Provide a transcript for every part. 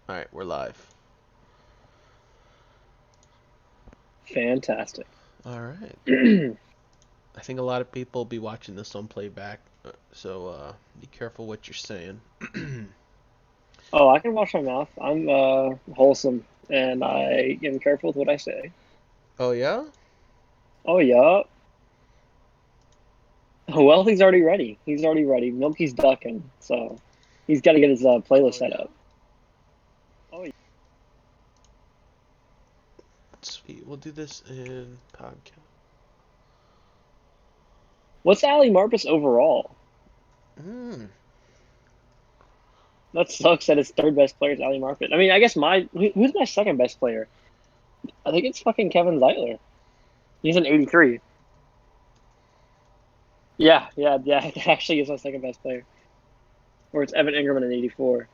All right, we're live. Fantastic. All right. I think a lot of people will be watching this on playback, so be careful what you're saying. Oh, I can wash my mouth. I'm wholesome and I am careful with what I say. Oh yeah? Oh yeah. Well, he's already ready. He's already ready. Milky's ducking, so he's got to get his playlist Oh set yeah? up. Oh, yeah. Sweet. We'll do this in podcast. What's Ali Marpus overall? Mm. That sucks that his third best player is Ali Marpus. I mean, I guess who's my second best player? I think it's fucking Kevin Zeitler. He's an 83. Yeah. It actually is my second best player. Or it's Evan Ingram in 84.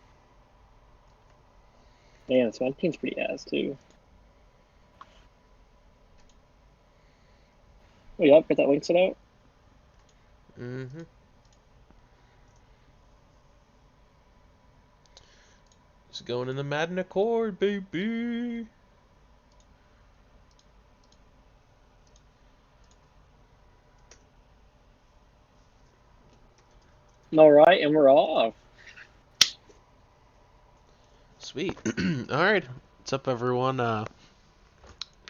Man, so my team's pretty ass too. Oh, yep, get that link set out. Mm-hmm. It's going in the Madden Accord, baby. All right, and we're off. Sweet. All right. What's up, everyone?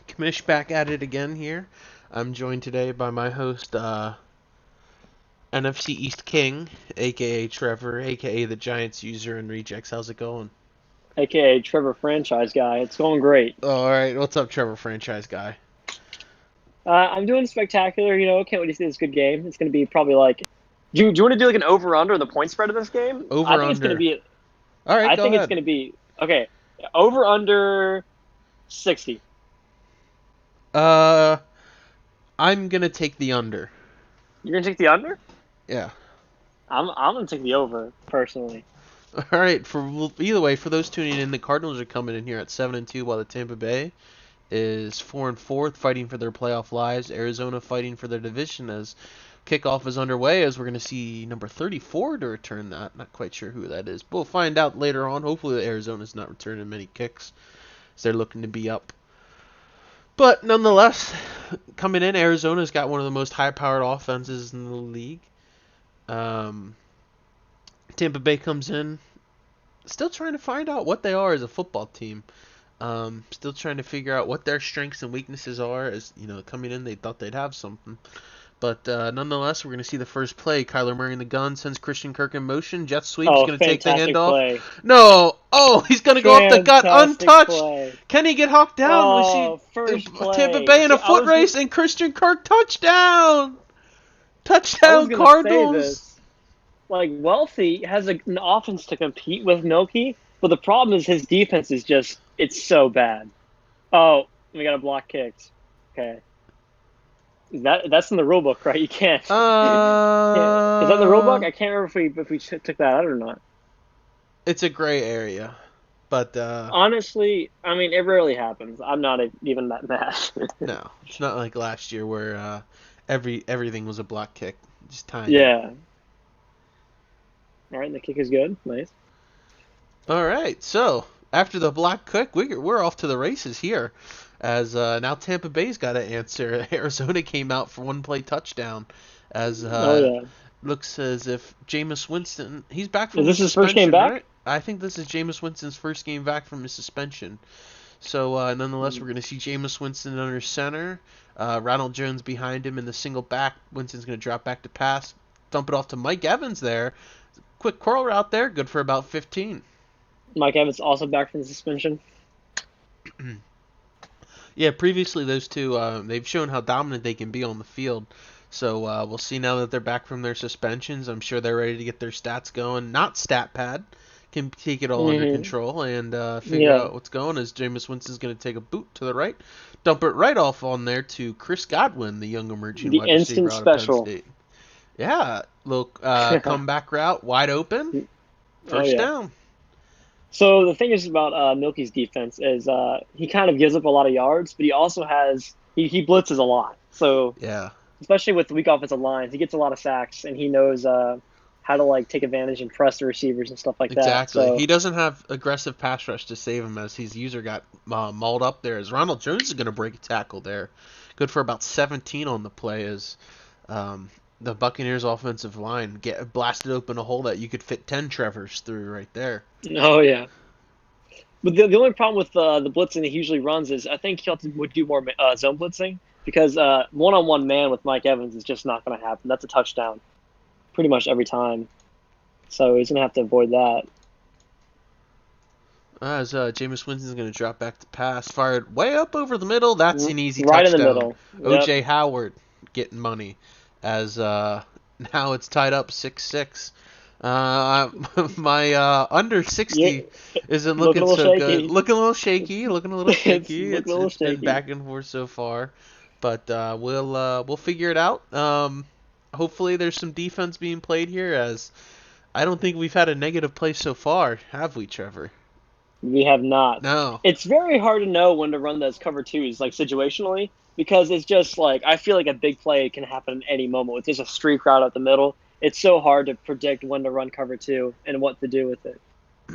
Kamish back at it again here. I'm joined today by my host, NFC East King, aka Trevor, aka the Giants user and rejects. How's it going? AKA Trevor Franchise Guy. It's going great. Oh, all right, what's up, Trevor, franchise guy? I'm doing spectacular. Can't wait to see this good game. It's going to be probably like. Do you want to do like an over under the point spread of this game? I Over think it's going to under. be. All right, I go think it's ahead. going to be okay. Over under 60. Uh, I'm gonna take the under. You're going to take the under? Yeah. I'm going to take the over personally. All right. Either way, for those tuning in, the Cardinals are coming in here at 7-2, while the Tampa Bay is 4-4, fighting for their playoff lives. Arizona fighting for their division as kickoff is underway, as we're going to see number 34 to return that. Not quite sure who that is. But we'll find out later on. Hopefully, Arizona's not returning many kicks, as they're looking to be up. But nonetheless, coming in, Arizona's got one of the most high-powered offenses in the league. Um, Tampa Bay comes in, still trying to find out what they are as a football team. Still trying to figure out what their strengths and weaknesses are. As you know, coming in, they thought they'd have something. But nonetheless, we're going to see the first play. Kyler Murray in the gun sends Christian Kirk in motion. Jet sweep. He's Oh, going to take the fantastic handoff. play. No. Oh, he's going to go up the gut Fantastic untouched. play. Can he get hawked down? We see Oh, first Tampa play. Bay in See, a foot race and Christian Kirk touchdown. I was Touchdown going to say Cardinals. this. Like Wealthy has an offense to compete with Milky, but the problem is his defense is just it's so bad. Oh, we got a block kicked. Okay, that's in the rule book, right? You can't. Is that in the rule book? Uh, I can't remember if we took that out or not. it's a gray area, but Honestly, I mean, it rarely happens. I'm not even that mad. no, it's not like last year where everything was a block kick. Just tiny. Yeah. All right, the kick is good. Nice. All right, so after the block kick, we're off to the races here, as now Tampa Bay's got to answer. Arizona came out for one play touchdown, as Oh yeah. looks as if Jameis Winston, he's back Is from his this his first game suspension, right? back? I think this is Jameis Winston's first game back from his suspension. So nonetheless, we're going to see Jameis Winston under center, Ronald Jones behind him in the single back. Winston's going to drop back to pass, dump it off to Mike Evans there. Quick curl route there, good for about 15. Mike Evans also back from the suspension. Yeah, previously those two, they've shown how dominant they can be on the field. So we'll see now that they're back from their suspensions. I'm sure they're ready to get their stats going. Not stat pad. Can take it all under Hmm. control and figure Yeah. out what's going. As Jameis Winston's going to take a boot to the right, dump it right off on there to Chris Godwin, the young emerging The wide receiver instant out of Penn special. State. Yeah, little comeback route, wide open, Oh first yeah. down. So the thing is about Milky's defense is he kind of gives up a lot of yards, but he also has he blitzes a lot. So Yeah. especially with weak offensive lines, he gets a lot of sacks, and he knows how to like take advantage and press the receivers and stuff like that. Exactly. So He doesn't have aggressive pass rush to save him as his user got mauled up there. As Ronald Jones is going to break a tackle there. Good for about 17 on the play as um, the Buccaneers offensive line get blasted open a hole that you could fit 10 Trevors through right there. oh yeah. But the only problem with the blitzing that he usually runs is I think Hilton would do more zone blitzing because one-on-one man with Mike Evans is just not going to happen. That's a touchdown pretty much every time. So he's going to have to avoid that. As Jameis Winston's going to drop back to pass, fired way up over the middle. That's an easy Right in the touchdown. middle. Yep. O.J. Howard getting money as now it's tied up 6-6. My under 60 isn't Looking looking a little so good. shaky. Looking a little shaky. Looking a little It's shaky. looking a little It's been shaky. back and forth so far, but we'll figure it out. Hopefully there's some defense being played here as I don't think we've had a negative play so far, have we, Trevor? We have not. No. It's very hard to know when to run those cover twos, like situationally, because it's just like I feel like a big play can happen at any moment with just a streak route up the middle. It's so hard to predict when to run cover two and what to do with it.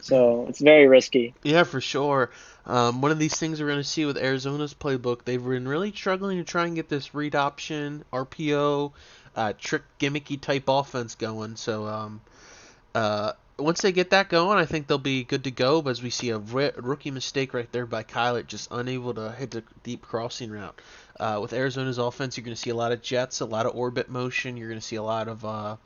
So it's very risky. Yeah, for sure. One of these things we're going to see with Arizona's playbook, they've been really struggling to try and get this read option, RPO, trick gimmicky type offense going. So once they get that going, I think they'll be good to go. But as we see a rookie mistake right there by Kyler, just unable to hit the deep crossing route. With Arizona's offense, you're going to see a lot of jets, a lot of orbit motion. You're going to see a lot of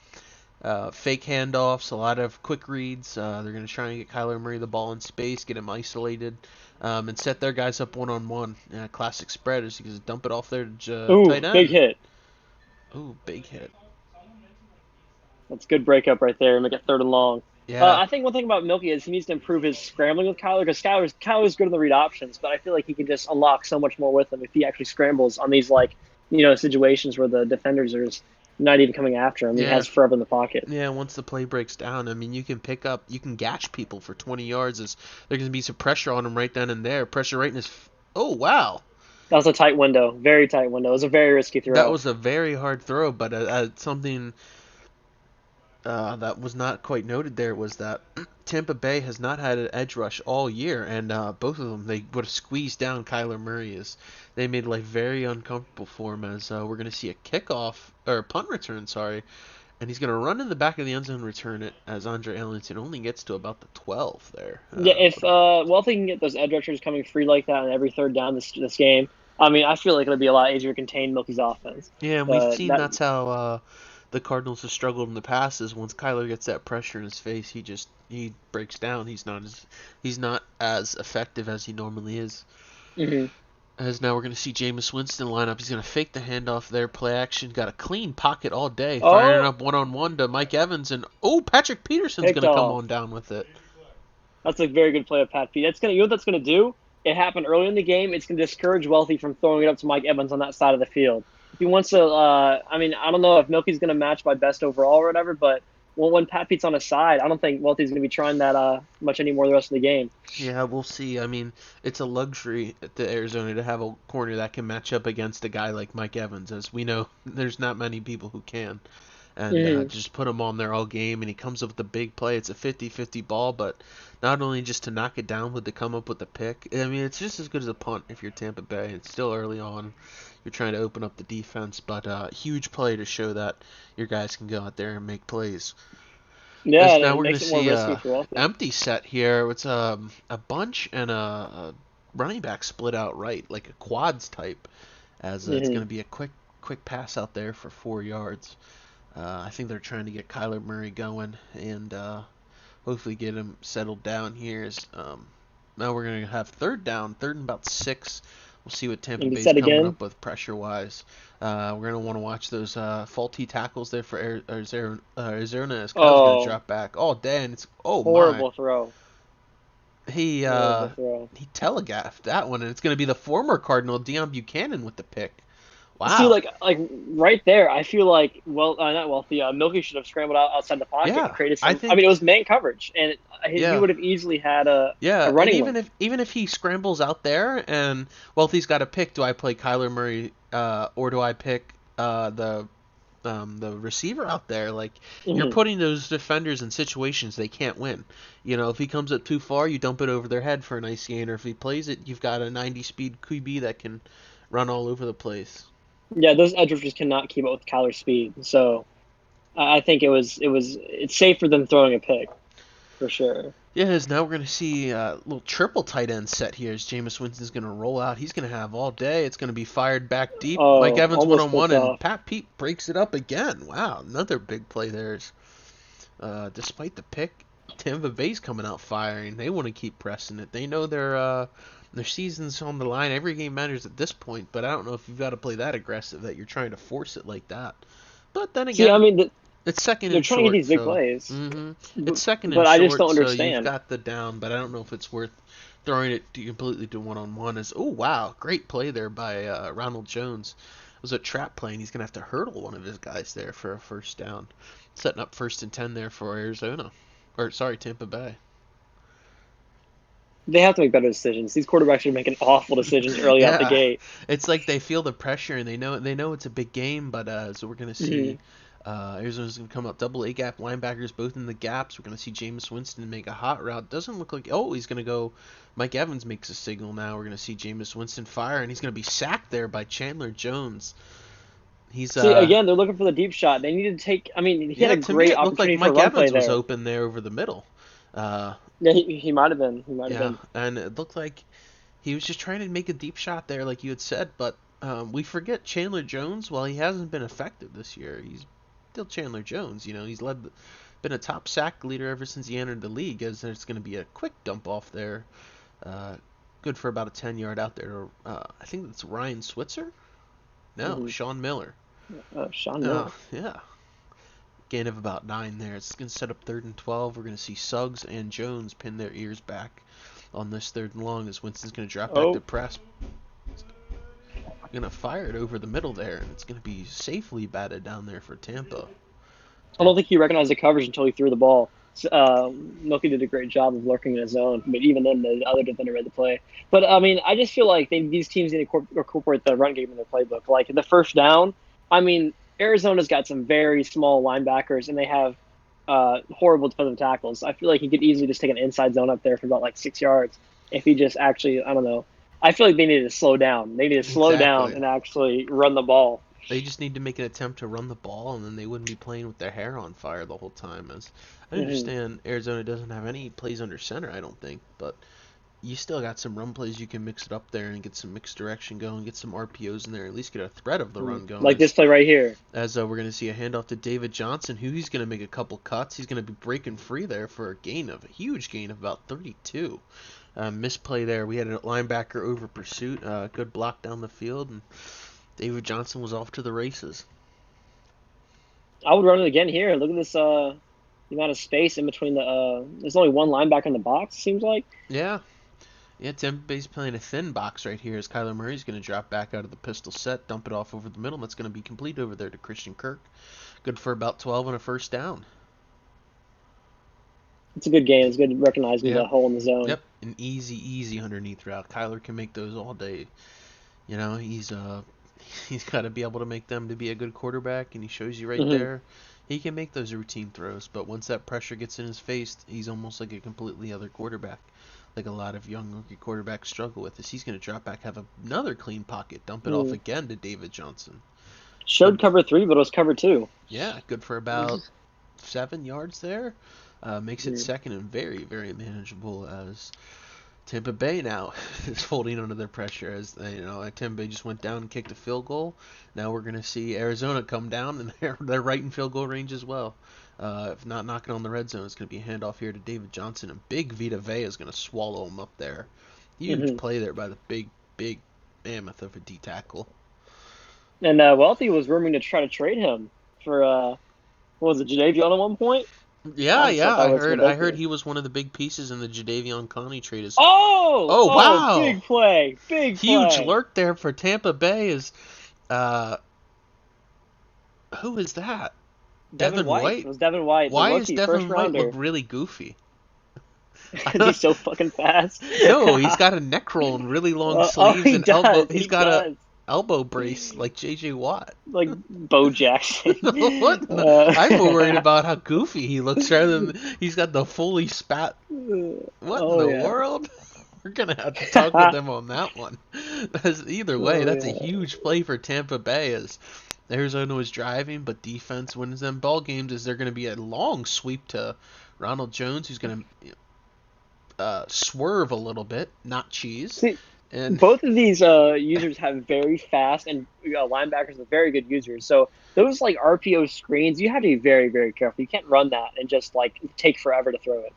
fake handoffs, a lot of quick reads. They're going to try and get Kyler Murray the ball in space, get him isolated, and set their guys up one-on-one. Classic spread is you just dump it off their Ooh, tight big end. hit. Ooh, big hit. That's good breakup right there. Make it third and long. Yeah, I think one thing about Milky is he needs to improve his scrambling with Kyler because Kyler's good in the read options, but I feel like he can just unlock so much more with him if he actually scrambles on these like situations where the defenders are just not even coming after him. He yeah. has forever in the pocket. Yeah, once the play breaks down, I mean, you can gash people for 20 yards. There's going to be some pressure on him right then and there. Pressure right in his. Oh, wow. That was a tight window, very tight window. It was a very risky That throw. was a very hard throw, but something that was not quite noted there was that Tampa Bay has not had an edge rush all year, and both of them they would have squeezed down Kyler Murray as they made life very uncomfortable for him. As we're going to see a kickoff or punt return, sorry, and he's going to run in the back of the end zone, return it as Andre Ellington only gets to about the 12 there. Yeah, if Wealthy can get those edge rushers coming free like that on every third down this game, I mean, I feel like it'll be a lot easier to contain Milky's offense. Yeah, and we've seen That that's how the Cardinals have struggled in the past. Is once Kyler gets that pressure in his face, he breaks down. He's not as effective as he normally is. hmm As now we're going to see Jameis Winston line up. He's going to fake the handoff there, play action. Got a clean pocket all day, firing Oh, up one-on-one to Mike Evans, and Patrick Peterson's picked going to come off. on down with it. That's a very good play of Pat Pete. That's gonna, you know what that's gonna do? It happened early in the game. It's gonna discourage Wealthy from throwing it up to Mike Evans on that side of the field. If he wants to, I mean, I don't know if Milky's gonna match by best overall or whatever, but when Pat Pete's on his side, I don't think Wealthy's gonna be trying that much anymore the rest of the game. Yeah, we'll see. I mean, it's a luxury to Arizona to have a corner that can match up against a guy like Mike Evans, as we know there's not many people who can. And hmm just put him on there all game, and he comes up with a big play. It's a 50-50 ball, but not only just to knock it down, but to come up with a pick. I mean, it's just as good as a punt if you're Tampa Bay. It's still early on. You're trying to open up the defense, but huge play to show that your guys can go out there and make plays. Yeah, As and now it we're going makes to it more see risky a for Wealthy. empty set here. It's a bunch and a running back split out right, like a quads type, as it's hmm going to be a quick pass out there for 4 yards. I think they're trying to get Kyler Murray going and hopefully get him settled down here. Now we're going to have third down, third and about 6. We'll see what Tampa And he Bay's said coming again, up with pressure-wise. We're going to want to watch those faulty tackles there for Arizona as Kyle's going to oh, drop back. Oh, Dan, oh my. horrible throw, He horrible throw. he telegraphed that one, and it's going to be the former Cardinal Deion Buchanan with the pick. See, Wow. like right there, I feel like not Wealthy. Milky should have scrambled outside the pocket and Yeah, created I some. I mean, think it was man coverage, and he yeah. would have easily had a Yeah, and running lane. even if he scrambles out there and Wealthy's got to pick, do I play Kyler Murray or do I pick the the receiver out there. Like, you're Mhm. putting those defenders in situations they can't win. You know, if he comes up too far, you dump it over their head for a nice gain, or if he plays it, you've got a 90 speed QB that can run all over the place. Yeah, those edge rushers cannot keep up with Kyler's speed. So I think it's safer than throwing a pick for sure. Yeah, as now we're going to see a little triple tight end set here as Jameis Winston's going to roll out. He's going to have all day. It's going to be fired back deep. Mike Oh, Evans one almost on one, picked and off. Pat Pete breaks it up again. Wow, another big play there. Despite the pick, Tampa Bay's coming out firing. They want to keep pressing it. They know their season's on the line. Every game matters at this point, but I don't know if you've got to play that aggressive that you're trying to force it like that. But then See, I again, mean, it's second they're and trying to get short, these big so plays, it's second and but I just don't short, so you've understand. got the down. But I don't know if it's worth throwing it completely to one on one. As oh wow, great play there by Ronald Jones. It was a trap play, and he's gonna have to hurdle one of his guys there for a first down, setting up 1st and 10 there for Arizona, or sorry, Tampa Bay. They have to make better decisions. These quarterbacks are making awful decisions early out the Yeah, gate. it's like they feel the pressure and they know it's a big game, but so we're gonna Mhm. see Arizona's gonna come up double A gap linebackers both in the gaps. We're gonna see Jameis Winston make a hot route. Doesn't look like he's gonna go. Mike Evans makes a signal now. We're gonna see Jameis Winston fire and he's gonna be sacked there by Chandler Jones. He's See, again, they're looking for the deep shot. They need to take. I mean, he had yeah, a to me great it looked like opportunity for a Mike run play Evans was there. open there over the middle. Uh, Yeah, he might have been. He might have yeah, been. and it looked like he was just trying to make a deep shot there, like you had said, but we forget Chandler Jones. While he hasn't been effective this year, he's still Chandler Jones. You know, he's been a top sack leader ever since he entered the league. As there's going to be a quick dump off there, uh, good for about a 10-yard out there. I think that's Ryan Switzer. No, Hmm. Sean Miller. Sean Oh, Miller. yeah. Gain of about 9 there. It's going to set up 3rd and 12. We're going to see Suggs and Jones pin their ears back on this 3rd and long as Winston's going to drop back to Oh, press. Gonna fire it over the middle there, and it's gonna be safely batted down there for Tampa. I don't think he recognized the coverage until he threw the ball. Milky did a great job of lurking in his zone, but even then, the other defender read the play. But I mean, I just feel like these teams need to incorporate the run game in their playbook. Like the first down, I mean, Arizona's got some very small linebackers, and they have horrible defensive tackles. I feel like he could easily just take an inside zone up there for about like 6 yards if he just actually, I don't know. I feel like they need to slow down. They need to slow down Exactly. and actually run the ball. They just need to make an attempt to run the ball, and then they wouldn't be playing with their hair on fire the whole time. As I Hmm. understand, Arizona doesn't have any plays under center, I don't think, but you still got some run plays you can mix it up there and get some mixed direction going, get some RPOs in there, at least get a threat of the run going. Like As this play right here. we're going to see a handoff to David Johnson, who he's going to make a couple cuts. He's going to be breaking free there for a huge gain of about 32. Misplay there. We had a linebacker over pursuit. Good block down the field, and David Johnson was off to the races. I would run it again here. Look at this the amount of space in between the there's only one linebacker in the box, seems like. Yeah. Yeah, Tampa Bay's playing a thin box right here as Kyler Murray's going to drop back out of the pistol set, dump it off over the middle, and that's going to be complete over there to Christian Kirk. Good for about 12 and a first down. It's a good game. It's good recognizing the Yep. hole in the zone. Yep. An easy underneath route. Kyler can make those all day. You know, he's got to be able to make them to be a good quarterback, and he shows you right Hmm. there. He can make those routine throws, but once that pressure gets in his face, he's almost like a completely other quarterback. Like a lot of young rookie quarterbacks struggle with is he's going to drop back, have another clean pocket, dump it off Mm. again to David Johnson. Showed Good, cover three, but it was cover two. yeah, good for about 7 yards there. Makes it Mm. second and very manageable as Tampa Bay now is folding under their pressure as Tampa Bay just went down and kicked a field goal. Now we're going to see Arizona come down and they're right in field goal range as well. If not knocking on the red zone, it's going to be a handoff here to David Johnson, and big Vita Vea is going to swallow him up there. Huge Hmm. play there by the big mammoth of a D tackle. And Wealthy was rumoring to try to trade him for what was it, Jadavion at one point? I just Yeah, thought that was I heard ridiculous. he was one of the big pieces in the Jadeveon Clowney trade. Oh, Oh oh, wow, big play, big huge play. lurk there for Tampa Bay. Is uh, who is that? Devin Devin White. It White? was Devin White, the Why is rookie, first Devin White look rounder. really goofy? Because he's so fucking fast. No, he's got a neck roll and really long Oh, sleeves he and elbow. does. He does. elbow brace like J.J. Watt. like Bo Jackson. What? No, I'm more worried about how goofy he looks rather than he's got the fully spat. What in oh the yeah. world? We're gonna have to talk with them on that one. Either way, oh that's a yeah. huge play for Tampa Bay as Arizona was driving, but defense wins them ball games. Is there going to be a long sweep to Ronald Jones, who's going to swerve a little bit, not cheese, See, and both of these users have very fast and linebackers are very good users. So those like RPO screens, you have to be very, very careful. You can't run that and just like take forever to throw it.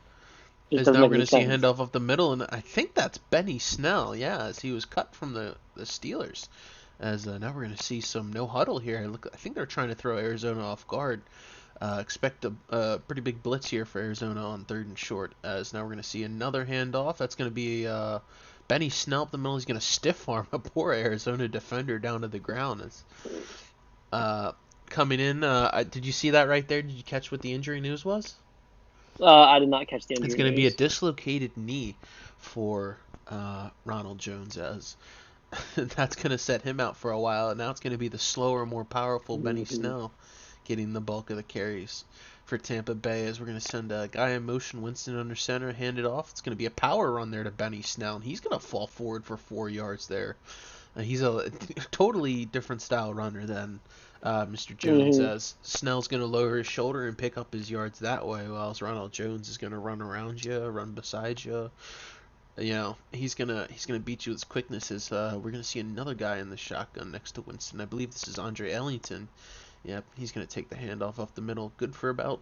Just as doesn't now we're make going any to see a sense. handoff up the middle, and I think that's Benny Snell, yeah, as he was cut from the Steelers. As now we're going to see some no huddle here. I think they're trying to throw Arizona off guard. Expect a pretty big blitz here for Arizona on 3rd and short. As now we're going to see another handoff. That's going to be Benny Snell up the middle. He's going to stiff arm a poor Arizona defender down to the ground. As, uh, coming in, did you see that right there? Did you catch what the injury news was? I did not catch the It's injury going to be a news. dislocated knee for Ronald Jones, as that's going to set him out for a while. And now it's going to be the slower, more powerful Benny Mm-hmm. Snell getting the bulk of the carries for Tampa Bay, as we're going to send a guy in motion, Winston under center, hand it off. It's going to be a power run there to Benny Snell, and he's going to fall forward for 4 yards there. He's a totally different style runner than Mr. Jones, Mm-hmm. as Snell's going to lower his shoulder and pick up his yards that way, whilst Ronald Jones is going to run around you, run beside you. He's gonna beat you with his quickness. As we're gonna see another guy in the shotgun next to Winston. I believe this is Andre Ellington. Yep, he's going to take the handoff off the middle. Good for about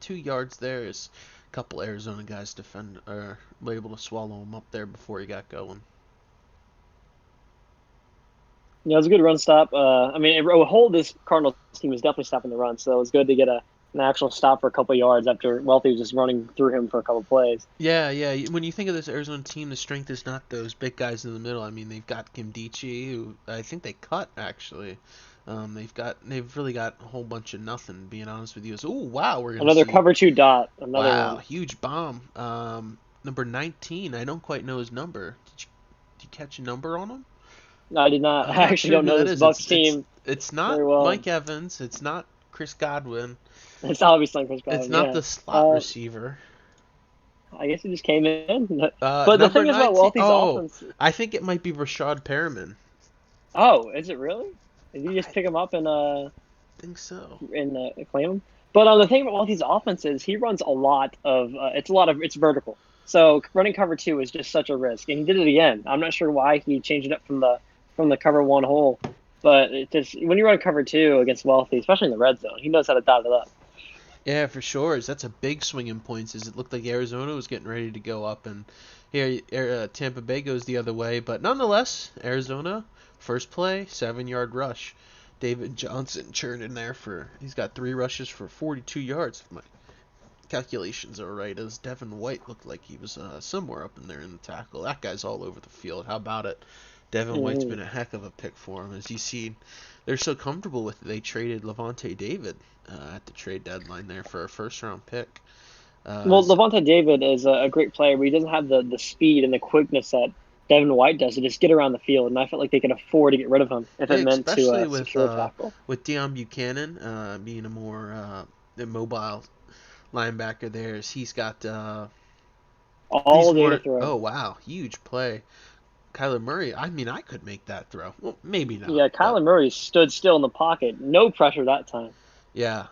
2 yards there. As a couple Arizona guys were able to swallow him up there before he got going. Yeah, it was a good run stop. I mean, a whole this Cardinals team was definitely stopping the run, so it was good to get an actual stop for a couple yards after Wealthy was just running through him for a couple plays. Yeah, yeah. When you think of this Arizona team, the strength is not those big guys in the middle. I mean, they've got Kimdichie, who I think they cut actually. They've really got a whole bunch of nothing. Being honest with you, oh wow, we're gonna Another see cover two dot, another wow, one. huge bomb. Number 19. I don't quite know his number. Did you catch a number on him? No, I did not. I'm I not actually sure don't who know that this is. Bucks It's team it's not very well. Mike Evans. It's not Chris Godwin. It's obviously Chris It's Godwin, not yeah. the slot receiver. I guess he just came in. But the Number thing is about 19. Wealthy's Oh, offense. I think it might be Rashad Perriman. Oh, is it really? Did you just I pick him up think so. and claim him? But the thing about Wealthy's offense is he runs a lot of it's vertical. So running cover two is just such a risk, and he did it again. I'm not sure why he changed it up from the cover one hole, but it just when you run cover two against Wealthy, especially in the red zone, he knows how to dot it up. Yeah, for sure. That's a big swing in points. As it looked like Arizona was getting ready to go up, and here Tampa Bay goes the other way. But nonetheless, Arizona first play, 7-yard rush. David Johnson churned in there for. He's got 3 rushes for 42 yards. If my calculations are right, as Devin White looked like he was somewhere up in there in the tackle. That guy's all over the field. How about it? Devin White's Mm-hmm. been a heck of a pick for him. As you see, they're so comfortable with it. They traded Levante David at the trade deadline there for a first-round pick. Well, So, Levante David is a great player, but he doesn't have the speed and the quickness that Devin White does to just get around the field. And I felt like they could afford to get rid of him if it meant to especially secure a tackle. with Deion Buchanan being a more immobile linebacker there, as he's All day to more. throw. Oh wow, huge play. Kyler Murray. I mean, I could make that throw. Well, maybe not, Yeah, but Kyler Murray stood still in the pocket. No pressure that time. yeah.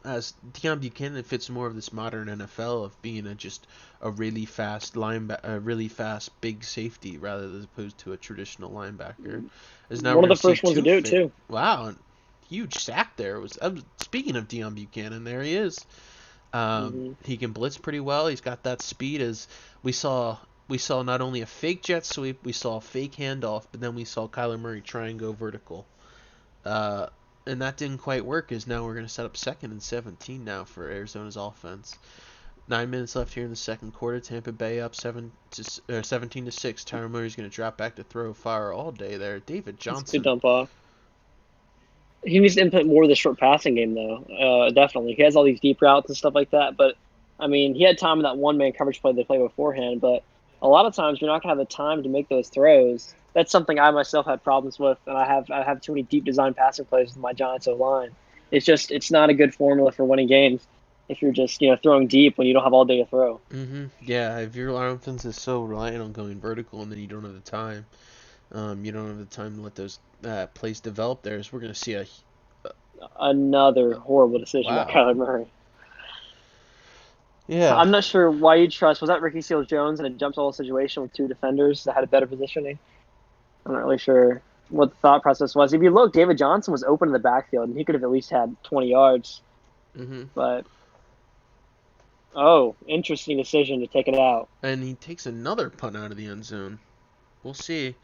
As Deion Buchanan fits more of this modern NFL of being just a really fast a really fast big safety rather as opposed to a traditional linebacker. As now we're One of gonna the see first ones to two do it, fit. too. Wow, huge sack there. Speaking of Deion Buchanan, there he is. Hmm. He can blitz pretty well. He's got that speed. As we saw, we saw not only a fake jet sweep, we saw a fake handoff, but then we saw Kyler Murray try and go vertical. Uh, and that didn't quite work. As now we're going to set up 2nd and 17 now for Arizona's offense. 9 minutes left here in the second quarter. Tampa Bay up 17-6. Tyler Murray's going to drop back to throw fire all day there. David It's a good Johnson. dump off. He needs to implement more of the short passing game, though. Definitely. He has all these deep routes and stuff like that. But, I mean, he had time in that one man coverage play they played beforehand. But a lot of times you're not going to have the time to make those throws. that's something I myself had problems with, and I have too many deep design passing plays with my Giants O line. It's not a good formula for winning games if you're just throwing deep when you don't have all day to throw. Yeah, if your offense is so reliant on going vertical and then you don't have the time, you don't have the time to let those plays develop there. So we're gonna see Another a horrible decision by wow. Kyler Murray. Yeah. I'm not sure why you trust. Was that Ricky Seals Jones in a jump ball situation with two defenders that had a better positioning? I'm not really sure what the thought process was. If you look, David Johnson was open in the backfield, and he could have at least had 20 yards. Mhm. But oh, interesting decision to take it out. And he takes another punt out of the end zone. We'll see.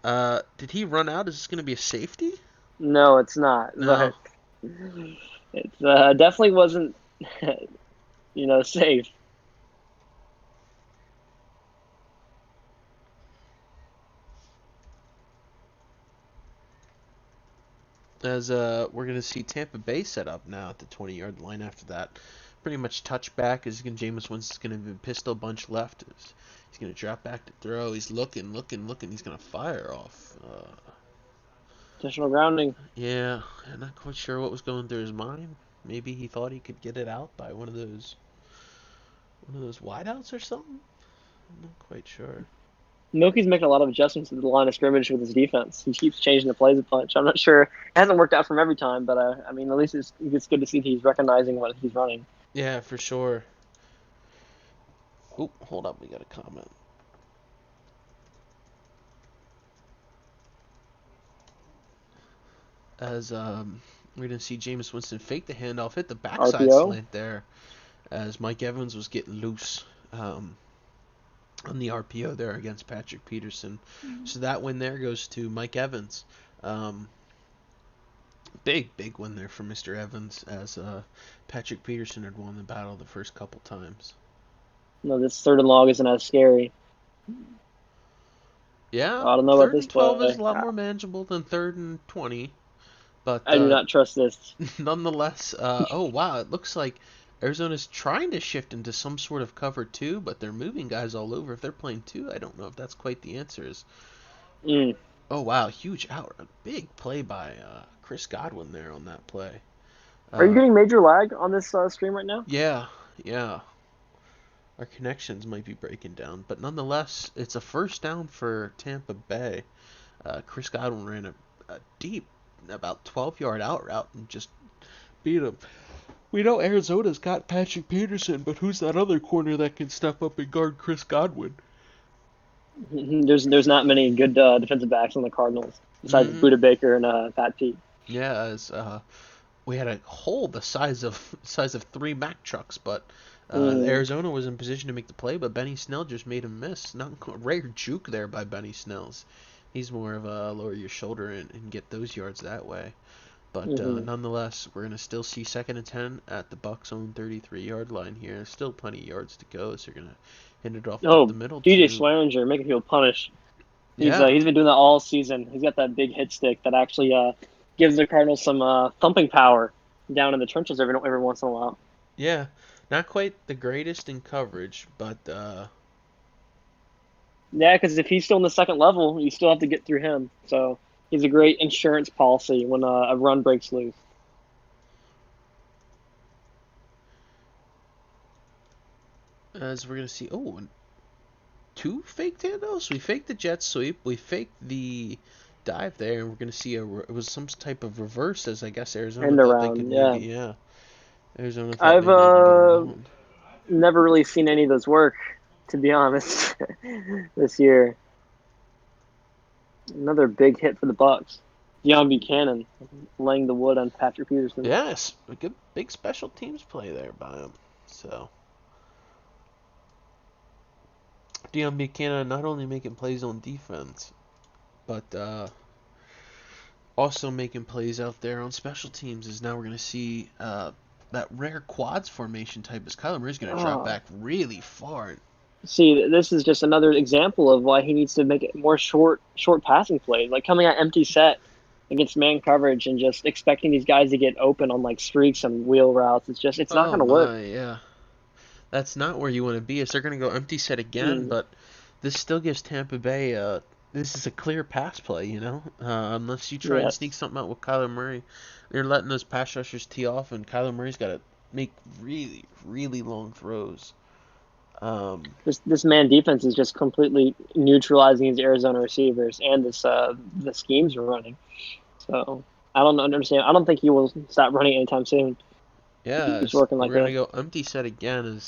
Did he run out? Is this gonna be a safety? No, it's not. No. But it definitely wasn't, safe. As we're gonna see Tampa Bay set up now at the 20-yard line after that. Pretty much touchback. Jameis Winston's gonna have a pistol bunch left. He's gonna drop back to throw. He's looking. He's gonna fire off. Additional grounding. Yeah, I'm not quite sure what was going through his mind. Maybe he thought he could get it out by one of those wideouts or something. I'm not quite sure. Milky's making a lot of adjustments to the line of scrimmage with his defense. He keeps changing the plays a bunch. I'm not sure. It hasn't worked out for him every time, but I mean, at least it's good to see that he's recognizing what he's running. Yeah, for sure. Oh, hold up, we got a comment. As we're gonna see Jameis Winston fake the handoff, hit the backside RPO. slant there, as Mike Evans was getting loose on the RPO there against Patrick Peterson. So that win there goes to Mike Evans. Um, big win there for Mr. Evans, as Patrick Peterson had won the battle the first couple times. No, this third and long isn't as scary. Yeah, I don't know about third this and 12 is play. a lot more manageable than third and 20, but I do not trust this. nonetheless, oh wow, it looks like Arizona's trying to shift into some sort of cover two, but they're moving guys all over. If they're playing two, I don't know if that's quite the answer. Mm. Oh wow, huge out, a big play by Chris Godwin there on that play. Are you Uh, getting major lag on this stream right now? yeah, yeah, our connections might be breaking down, but nonetheless, it's a first down for Tampa Bay. Chris Godwin ran a deep, about 12-yard out route and just beat him. We know Arizona's got Patrick Peterson, but who's that other corner that can step up and guard Chris Godwin? There's not many good defensive backs on the Cardinals besides Mm-hmm. Buda Baker and Pat Pete. Yeah, as we had a hole the size of three Mack trucks, but Mm. Arizona was in position to make the play, but Benny Snell just made him miss. Not a rare juke there by Benny Snell's. He's more of a lower your shoulder and get those yards that way. But Mm-hmm. nonetheless, we're gonna still see second and 10 at the Bucks' own 33-yard line here. There's still plenty of yards to go, so you're gonna hand it off up the Oh, middle DJ to Swearinger making people punish. yeah, He's been doing that all season. He's got that big hit stick that actually gives the Cardinals some thumping power down in the trenches every once in a while. yeah. Not quite the greatest in coverage, but Yeah, because if he's still in the second level, you still have to get through him. So he's a great insurance policy when a run breaks loose. as we're gonna see, two fake handoffs. We faked the jet sweep. We faked the dive there, and we're gonna see it was some type of reverse, as I guess Arizona End thought they could around, yeah. maybe yeah. Arizona thought I've maybe they could get it on. never really seen any of those work, to be honest, this year. Another big hit for the Bucks. Deion Buchanan laying the wood on Patrick Peterson. Yes, a good big special teams play there by him. So Deion Buchanan not only making plays on defense, but also making plays out there on special teams. Is now we're gonna see that rare quads formation type. As Kyler Murray's gonna drop Oh, back really far. see, this is just another example of why he needs to make it more short passing plays, like coming out empty set against man coverage and just expecting these guys to get open on like streaks and wheel routes. It's not Oh going to work. my, yeah. That's not where you want to be. Is they're going to go empty set again, Mm. but this still gives Tampa Bay this is a clear pass play, unless you try and sneak Yes. something out with Kyler Murray. They're letting those pass rushers tee off, and Kyler Murray's got to make really, really long throws. Um, This man defense is just completely neutralizing his Arizona receivers and this the schemes are running. So I don't understand. I don't think he will stop running anytime soon. He keeps yes, working like we're gonna this. go empty set again.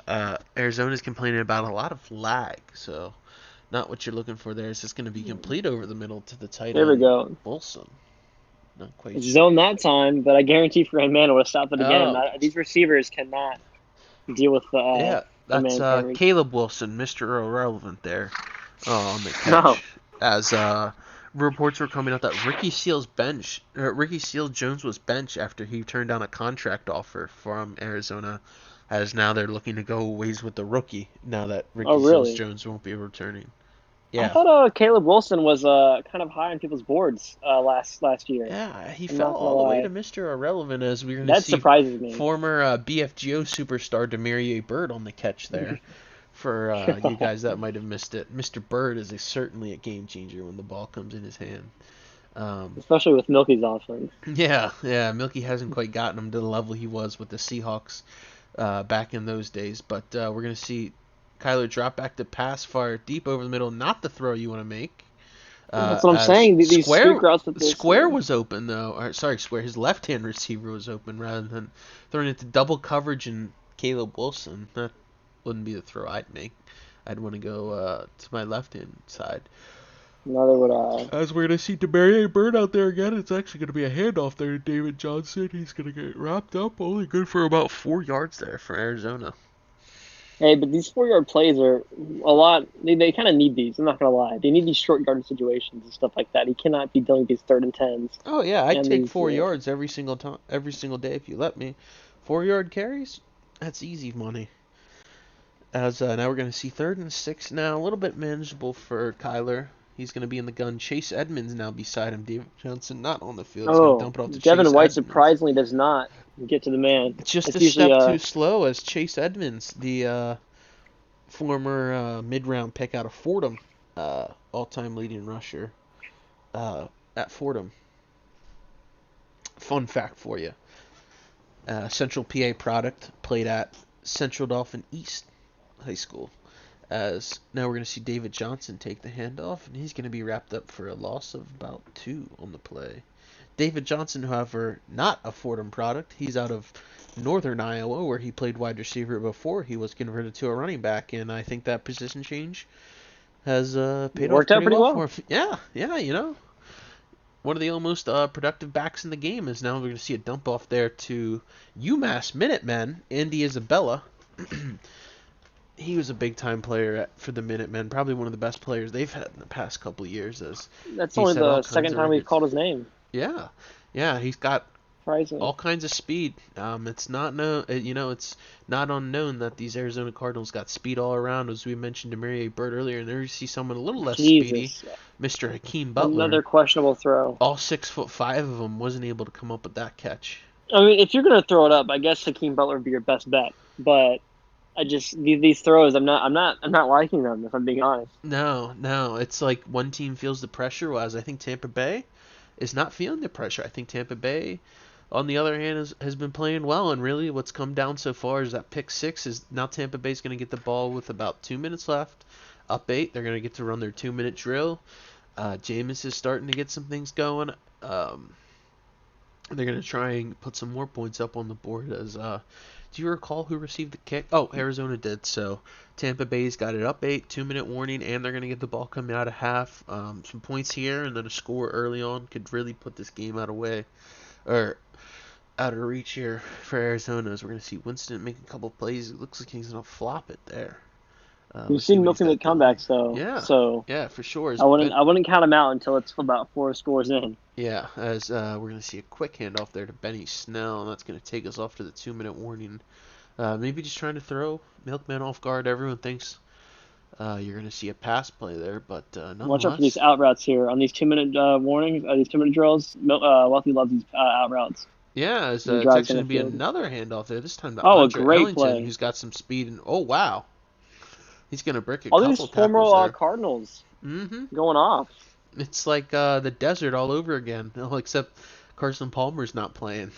As Arizona's complaining about a lot of lag, so not what you're looking for there. It's just gonna be complete over the middle to the tight There we end go. Wilson. Not quite It's sure. zone that time, but I guarantee Fran Man would have stopped it again. Oh, These receivers cannot deal with yeah, the that's man coverage. Caleb Wilson, Mr. Irrelevant there on the No. catch. As reports were coming out that Ricky Seals Jones was benched after he turned down a contract offer from Arizona. As now they're looking to go ways with the rookie now that Oh, Ricky Seals really? Jones won't be returning. I Yeah, thought Caleb Wilson was kind of high on people's boards last year. yeah, he I'm fell not gonna all the way to lie. Mr. Irrelevant as we're going to That see surprises me. former BFGO superstar Demaria Bird on the catch there. For you guys that might have missed it, Mr. Bird is certainly a game changer when the ball comes in his hand. Um, Especially with Milky's offense. yeah. Milky hasn't quite gotten him to the level he was with the Seahawks back in those days, but we're going to see Kyler drop back to pass far deep over the middle, not the throw you want to make. That's what I'm As saying. These sweep routes that they Square see. was open though, or sorry, Square, his left-hand receiver was open rather than throwing it to double coverage and Caleb Wilson. That wouldn't be the throw I'd make. I'd want to go to my left-hand side. Neither would I. As we're going to see Demaria Bird out there again, it's actually going to be a handoff there to David Johnson. He's going to get wrapped up, only good for about 4 yards there for Arizona. Hey, but these 4 yard plays are a lot. They kind of need these. I'm not gonna lie. They need these short yard situations and stuff like that. He cannot be doing these third and tens Oh yeah, I'd and take these. 4 yards every single time, every single day if you let me. 4 yard carries, that's easy money. As now we're going to see 3rd and 6 now, a little bit manageable for Kyler. He's going to be in the gun. Chase Edmonds now beside him. David Johnson not on the field. He's going to Oh, dump it off to Devin Chase White Edmonds. surprisingly does not get to the man. Just a It's usually step too slow as Chase Edmonds, the former mid-round pick out of Fordham, all-time leading rusher at Fordham. Fun fact for you: Central PA product, played at Central Dauphin East High School. As now we're going to see David Johnson take the handoff, and he's going to be wrapped up for a loss of about 2 on the play. David Johnson, however, not a Fordham product. He's out of northern Iowa, where he played wide receiver before he was converted to a running back, and I think that position change has paid off worked out pretty pretty well for well. him. Yeah, one of the most productive backs in the game is now we're going to see a dump off there to UMass Minutemen, Andy Isabella. He was a big time player for the Minutemen, probably one of the best players they've had in the past couple of years, as That's he only set all the kinds second of time we've records. called his name. Yeah, yeah, he's got Surprisingly, all kinds of speed. It's not it's not unknown that these Arizona Cardinals got speed all around, as we mentioned to Mary Bird earlier. And there you see someone a little less speedy, Jesus, Mr. Hakeem another Butler. questionable throw. All 6'5" of them wasn't able to come up with that catch. I mean, if you're gonna throw it up, I guess Hakeem Butler would be your best bet. But I just these throws, I'm not liking them. If I'm being honest. No, it's like one team feels the pressure, whereas I think Tampa Bay is not feeling the pressure. I think Tampa Bay, on the other hand, has been playing well, and really what's come down so far is that pick six is now Tampa Bay's going to get the ball with about 2 minutes left, up 8. They're going to get to run their 2 minute drill. Jameis is starting to get some things going. They're going to try and put some more points up on the board. As do you recall who received the kick? Oh, Arizona did. So Tampa Bay's got it up 8, 2 minute warning, and they're going to get the ball coming out of half. Some points here, and then a score early on could really put this game out of way, or out of reach here for Arizona. As we're going to see Winston make a couple plays. It looks like he's going to flop it there. We've Let's see seen what he's Milky got make going. comebacks though, Yeah, so yeah, for sure. I wouldn't count him out until it's about 4 scores in. Yeah, as we're going to see a quick handoff there to Benny Snell, and that's going to take us off to the 2 minute warning. Maybe just trying to throw Milkman off guard. Everyone thinks you're going to see a pass play there, but Watch out for these nonetheless. out routes here on these 2 minute warnings, these 2 minute drills. Wealthy loves these out routes. Yeah, He it's drives actually down going the to be field. another handoff there, this time to Oh, a Andre great Ellington, play! who's got some speed. And oh, wow. He's going to brick a All these couple former tackles there. Cardinals. Mm-hmm. going off. It's like the desert all over again, except Carson Palmer's not playing.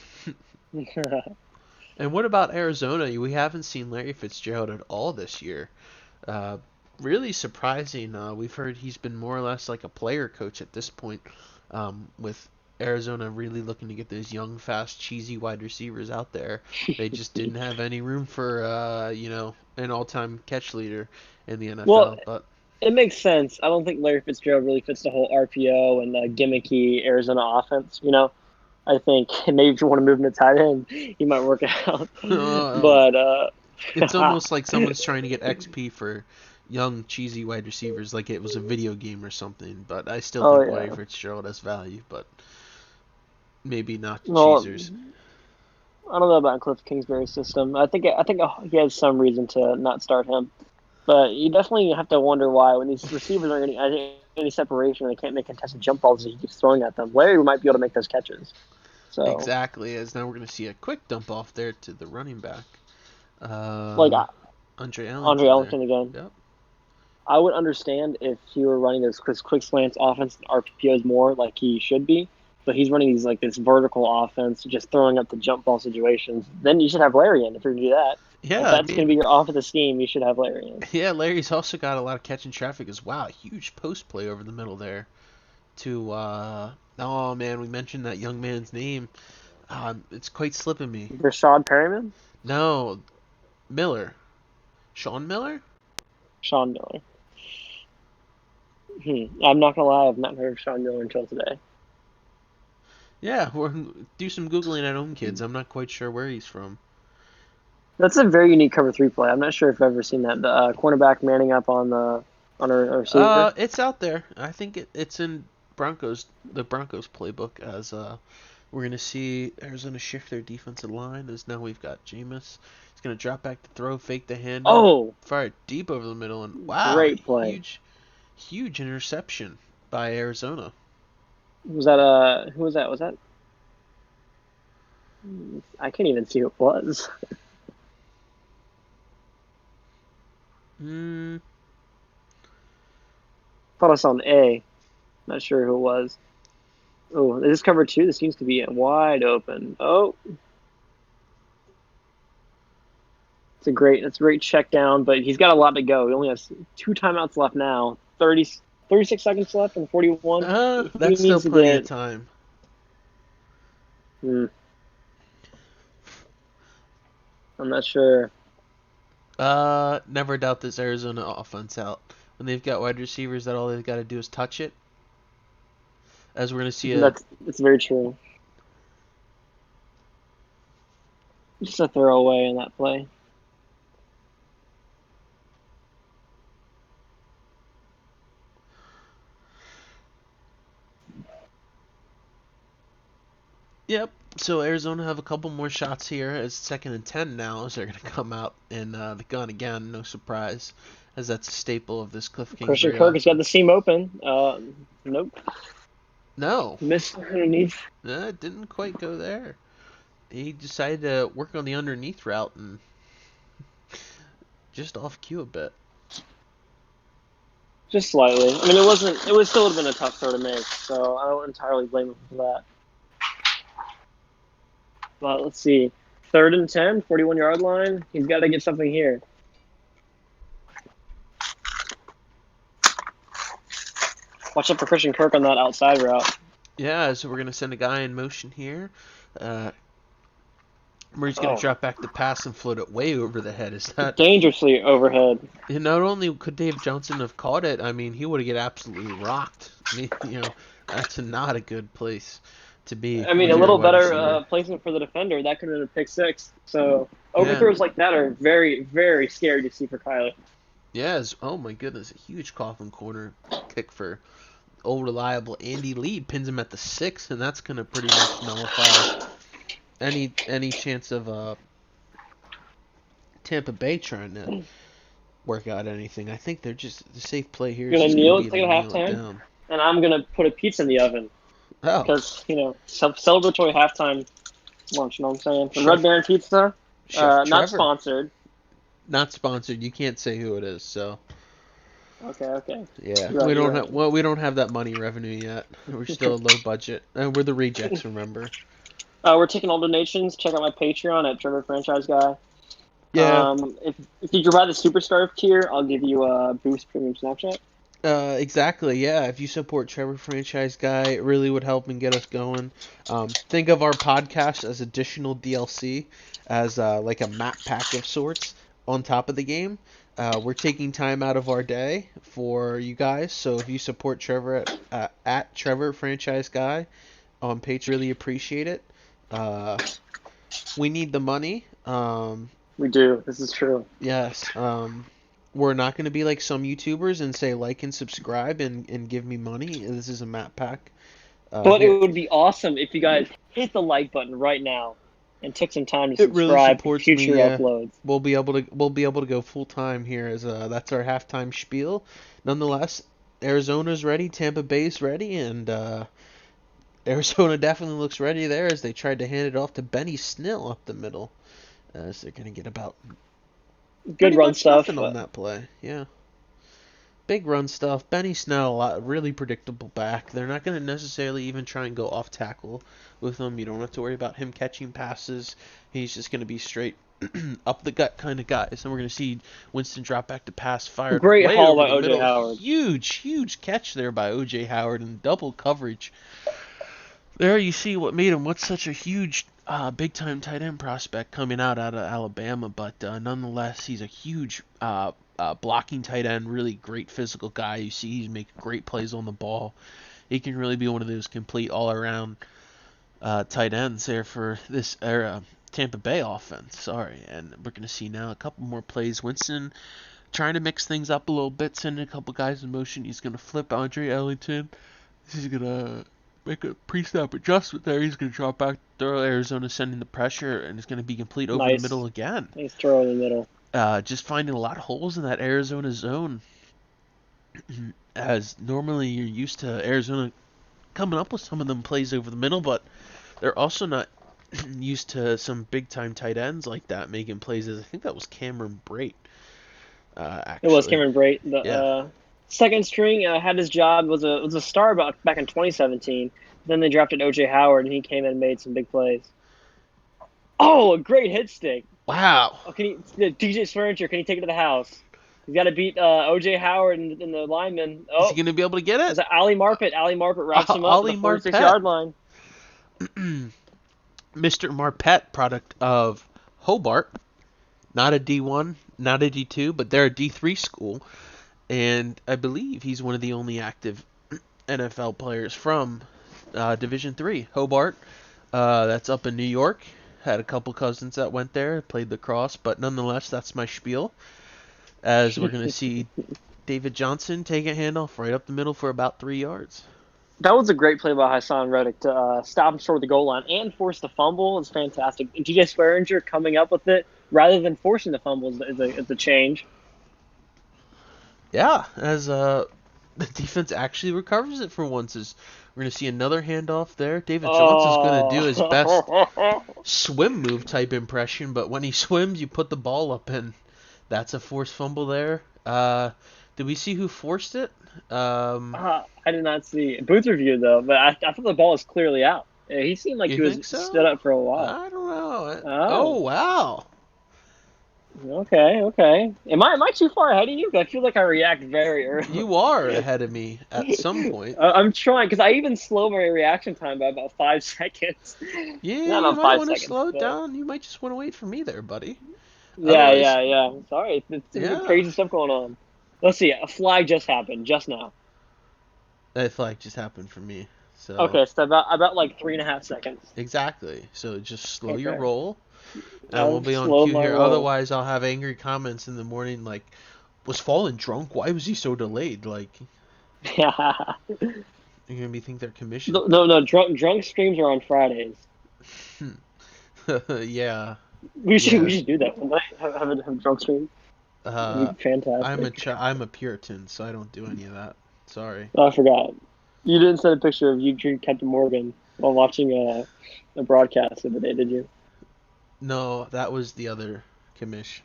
And what about Arizona? We haven't seen Larry Fitzgerald at all this year. Uh, really surprising. We've heard he's been more or less like a player coach at this point, with Arizona really looking to get those young, fast, cheesy wide receivers out there. They just didn't have any room for, an all-time catch leader in the Well, NFL. But it makes sense. I don't think Larry Fitzgerald really fits the whole RPO and gimmicky Arizona offense. I think maybe if you want to move him to tight end, he might work out. uh, But it's almost like someone's trying to get XP for young, cheesy wide receivers, like it was a video game or something. But I still oh think Larry yeah. Fitzgerald has value, but maybe not Well, cheesers. I don't know about Cliff Kingsbury's system. I think he has some reason to not start him. But you definitely have to wonder why when these receivers aren't getting any separation, they can't make contested jump balls that he keeps throwing at them. Larry might be able to make those catches. So, Exactly, as now we're going to see a quick dump off there to the running back. like Andre Andre Ellington there. Ellington again, Yep. I would understand if he were running those quick slants offense and RPOs more like he should be. But he's running these like this vertical offense, just throwing up the jump ball situations. Then you should have Larry in if you're gonna do that. If Yeah, I that's gonna be mean, your offensive scheme, you should have Larry in. yeah, Larry's also got a lot of catching traffic as well. Huge post play over the middle there to, oh man, we mentioned that young man's name. It's quite slipping me. Rashad Perryman, No, Miller. Sean Miller? Sean Miller. I'm not gonna lie, I've not heard of Sean Miller until today. Yeah, do some Googling at home, kids. I'm not quite sure where he's from. That's a very unique cover three play. I'm not sure if I've ever seen that. The cornerback manning up on a receiver. It's out there. I think it's in the Broncos playbook as we're gonna see Arizona shift their defensive line as now we've got Jameis. He's gonna drop back to throw, fake the handoff, Oh, fire it deep over the middle, and wow, great play. huge interception by Arizona. Was that who was that? Was that I can't even see who it was. Hmm. Thought I saw an A. Not sure who it was. Oh, is this cover two? This seems to be wide open. Oh, it's a great check down, but he's got a lot to go. He only has two timeouts left now. 36 seconds left and 41. He That's still needs to plenty of get. time. Hmm, I'm not sure. Never doubt this Arizona offense out. When they've got wide receivers that all they've got to do is touch it. As we're gonna see a That's very true. Just a throwaway in that play. Yep. So Arizona have a couple more shots here as 2nd and 10 now as they're going to come out in the gun again. No surprise, as that's a staple of this Cliff Christian Kingsbury Kirk has got the offense. seam open. Nope, No, missed underneath. it didn't quite go there. He decided to work on the underneath route and just off cue a bit. Just slightly. I mean, it wasn't. It was still would have been a tough throw to make, so I don't entirely blame him for that. But let's see. 3rd and 10, 41-yard line. He's got to get something here. Watch out for Christian Kirk on that outside route. Yeah, so we're going to send a guy in motion here. Uh, Murray's going to Oh, drop back the pass and float it way over the head. Is that dangerously overhead. not only could Dave Johnson have caught it, I mean, he would have get absolutely rocked. I mean, that's not a good place to be I mean, when a you're a little wide better receiver. placement for the defender. That could have been a pick six. So Yeah, overthrows like that are very, very scary to see for Kyler. oh my goodness, a huge coffin corner kick for old reliable Andy Lee pins him at the 6, and that's gonna pretty much nullify any chance of Tampa Bay trying to work out anything. I think they're just the safe play here is Gonna just gonna kneel, be to take it kneel it halftime, down. and I'm gonna put a pizza in the oven Oh, because celebratory halftime lunch. You know what I'm saying? From Red Chef Baron Pizza, Chef not Trevor. sponsored. Not sponsored. You can't say who it is, so Okay, okay. Yeah, You're right. You're right. we don't have that money revenue yet. We're still a low budget. We're the rejects, remember? We're taking all donations. Check out my Patreon at Trevor Franchise Guy. Yeah. If you buy the Superstar tier, I'll give you a Boost Premium Snapchat. Exactly. Yeah. If you support Trevor Franchise Guy, it really would help and get us going. Think of our podcast as additional DLC, as like a map pack of sorts on top of the game. We're taking time out of our day for you guys, so if you support Trevor at Trevor Franchise Guy on Patreon, really appreciate it. Uh, we need the money. We do. This is true. Yes. We're not going to be like some YouTubers and say like and subscribe and give me money. This is a map pack. But it Here, would be awesome if you guys hit the like button right now and took some time to it really subscribe for supports me. future uploads. We'll be able to go full time here as that's our halftime spiel. Nonetheless, Arizona's ready, Tampa Bay's ready, and Arizona definitely looks ready there as they tried to hand it off to Benny Snell up the middle. As they're going to get about Good pretty run much stuff. nothing on that play. Yeah. Big run stuff. Benny Snell, really predictable back. They're not going to necessarily even try and go off tackle with him. You don't have to worry about him catching passes. He's just going to be straight up the gut kind of guy. So we're going to see Winston drop back to pass, fired Great way haul over by the OJ middle. Howard. Huge catch there by O.J. Howard in double coverage. There you see what made him what's such a huge big time tight end prospect coming out of Alabama, but nonetheless he's a huge blocking tight end, really great physical guy. You see he's making great plays on the ball. He can really be one of those complete all around tight ends there for this era Tampa Bay offense. Sorry, and we're gonna see now a couple more plays. Winston trying to mix things up a little bit, sending a couple guys in motion. He's gonna flip Andre Ellington. He's gonna make a pre-snap adjustment there. He's gonna drop back, throw Arizona, sending the pressure, and it's gonna be complete over the Nice. middle again. Nice throw in the middle. Just finding a lot of holes in that Arizona zone, as normally you're used to Arizona coming up with some of them plays over the middle, but they're also not used to some big time tight ends like that making plays. I think that was Cameron Brate, It was actually. Cameron Brate. The Yeah. second string had his job was a star back in 2017. Then they drafted OJ Howard, and he came in and made some big plays. Oh, a great hit stick. Wow. Oh, DJ Swearinger? Can he take it to the house? He's got to beat OJ Howard and the lineman. Is he Oh, gonna be able to get it? was it Ali Marpet? Ali Marpet wraps him up at Ali the 46 Marpet. yard line. Mr. Marpet, product of Hobart, not a D1, not a D2, but they're a D3 school, and I believe he's one of the only active NFL players from Division 3. Hobart, that's up in New York. Had a couple cousins that went there, played lacrosse, but nonetheless, that's my spiel. As we're gonna see David Johnson take a handoff right up the middle for about 3 yards. That was a great play by Hassan Reddick to stop him short of the goal line and force the fumble. It's fantastic. And DJ Swearinger coming up with it rather than forcing the fumble is a change. Yeah, as the defense actually recovers it for once. As we're gonna see another handoff there. David Johnson's gonna do his best Oh, swim move type impression, but when he swims, you put the ball up, and that's a forced fumble there. Did we see who forced it? I did not see booth review though, but I thought the ball was clearly out. He seemed like You he was think stood so? up for a while. I don't know. Oh Oh, wow. okay, okay. Am I too far ahead of you? I feel like I react very early. You are ahead of me at some point. I'm trying because I even slow my reaction time by about 5 seconds. Yeah, Not you about might five want to seconds, slow it but down. You might just want to wait for me there, buddy. yeah, Otherwise, yeah, yeah. Sorry, it's some yeah. crazy stuff going on. Let's see. A flag just happened just now. That flag just happened for me. So Okay, so about like 3.5 seconds. exactly. So just slow your Okay, roll, and we'll I've be on slowed cue my here. roll. Otherwise, I'll have angry comments in the morning like, "Was Fallen drunk? Why was he so delayed?" Like, Yeah. you're gonna be think they're commission No, no, people. no. Drunk streams are on Fridays. Yeah, We yeah. should do that one night. Have a drunk stream. Uh, It'd be fantastic. I'm a Puritan, so I don't do any of that. Sorry. Oh, I forgot. You didn't send a picture of you drinking Captain Morgan while watching a broadcast of the day, did you? No, that was the other commish.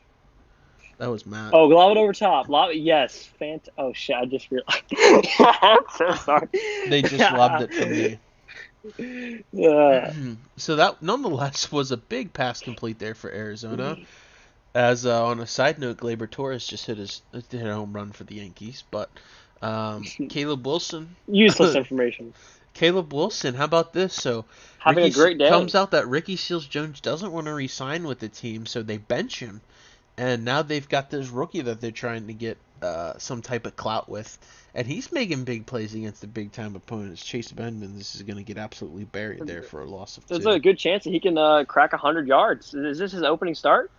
That was Matt. Oh, lob it over top. Yes. Oh shit! I just realized. I'm so sorry. They just lobbed it to me. Yeah. So that nonetheless was a big pass complete there for Arizona. As on a side note, Gleyber Torres just hit a home run for the Yankees. But Caleb Wilson, Useless information. Caleb Wilson, how about this? So Having a great comes day. out that Ricky Seals Jones doesn't want to re-sign with the team, so they bench him, and now they've got this rookie that they're trying to get some type of clout with, and he's making big plays against the big time opponents. Chase Edmonds is going to get absolutely buried there for a loss of There's two. a good chance that he can crack 100 yards. Is this his opening start?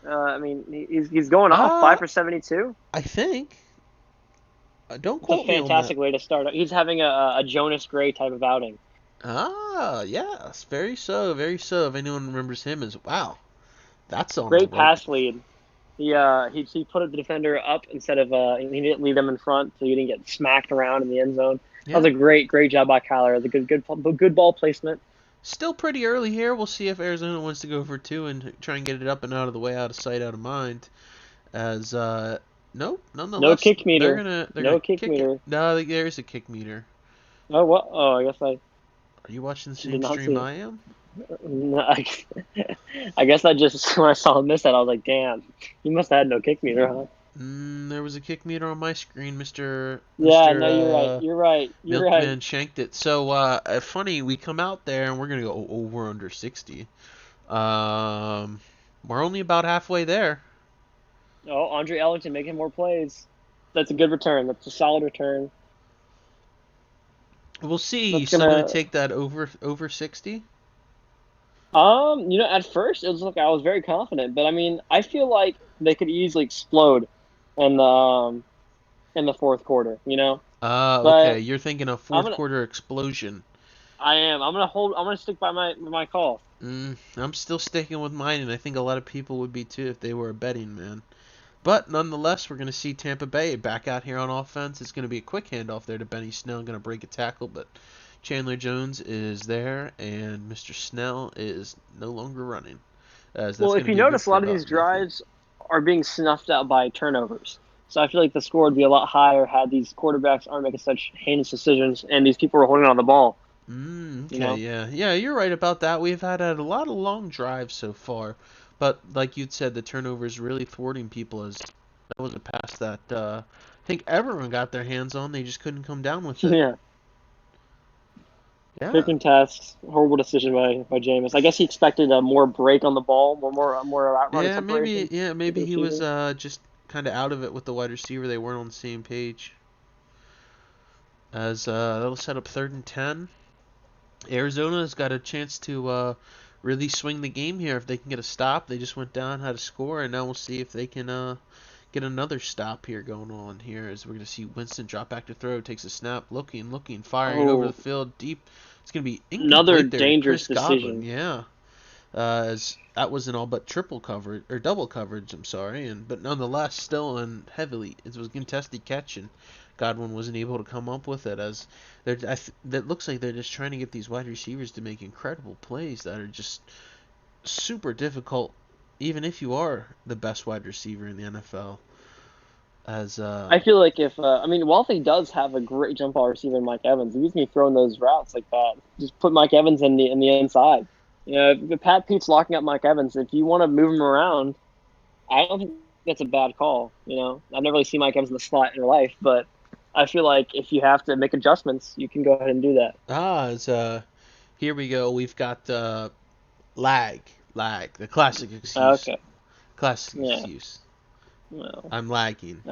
I mean, he's going off Uh, 5 for 72. I think. Don't It's a quote me on that. fantastic way to start. He's having a Jonas Gray type of outing. Ah, yes, very so, very so. If anyone remembers him as wow, that's on the Great rope. pass lead. He put the defender up instead of he didn't leave them in front, so he didn't get smacked around in the end zone. That was Yeah, a great job by Kyler. The good ball placement. still pretty early here. We'll see if Arizona wants to go for two and try and get it up and out of the way, out of sight, out of mind. As nope, No nonetheless, kick meter. they're gonna No kick kick it. meter. No, there's a kick meter. Oh what? Oh, I guess I Are you watching the did same not stream see I am? it. No, I guess I just when I saw him miss that, I was like, damn, he must have had no kick meter, huh? There was a kick meter on my screen, Yeah, no, you're right. You're right. You're right. Milkman shanked it. So funny, we come out there and we're gonna go over under 60. Um, we're only about halfway there. Oh, Andre Ellington making more plays. That's a good return. That's a solid return. We'll see. You That's still gonna gonna take that over 60? at first it was like I was very confident, but I mean, I feel like they could easily explode in the fourth quarter, Okay. But You're thinking a I'm fourth gonna quarter explosion. I am. I'm gonna stick by my call. I'm still sticking with mine, and I think a lot of people would be too if they were a betting man. But nonetheless, we're going to see Tampa Bay back out here on offense. It's going to be a quick handoff there to Benny Snell, going to break a tackle, but Chandler Jones is there, and Mr. Snell is no longer running, as that's Well, going if to you be good notice, a for lot of about these nothing. drives are being snuffed out by turnovers. So I feel like the score would be a lot higher had these quarterbacks aren't making such heinous decisions and these people were holding on the ball. You Okay, know. yeah, you're right about that. We've had a lot of long drives so far, but like you'd said, the turnovers really thwarting people as that was a pass that I think everyone got their hands on. They just couldn't come down with it. Yeah. Yeah. Picking tasks, horrible decision by Jameis. I guess he expected a more break on the ball, more route running separation. Maybe he was Overachieving. just kind of out of it with the wide receiver. They weren't on the same page. As that'll set up 3rd and 10. Arizona's got a chance to really swing the game here if they can get a stop. They just went down, had a score, and now we'll see if they can get another stop here going on here. As we're gonna see Winston drop back to throw, takes a snap, looking, firing it over the Oh, field deep. It's gonna be another incomplete there to dangerous Chris Godwin. decision. Yeah. As that was an all but triple coverage or double coverage. I'm sorry, and but nonetheless still in heavily. It was a contested catch, and Godwin wasn't able to come up with it. As that looks like they're just trying to get these wide receivers to make incredible plays that are just super difficult, even if you are the best wide receiver in the NFL. As I feel like if Walthy does have a great jump ball receiver in Mike Evans. He needs me throwing those routes like that. Just put Mike Evans in the inside. If Pat Pete's locking up Mike Evans, if you want to move him around, I don't think that's a bad call. I've never really seen Mike Evans in the slot in real life, but I feel like if you have to make adjustments, you can go ahead and do that. as here we go. We've got lag, the classic excuse, Okay. classic Yeah. excuse. Well. I'm lagging.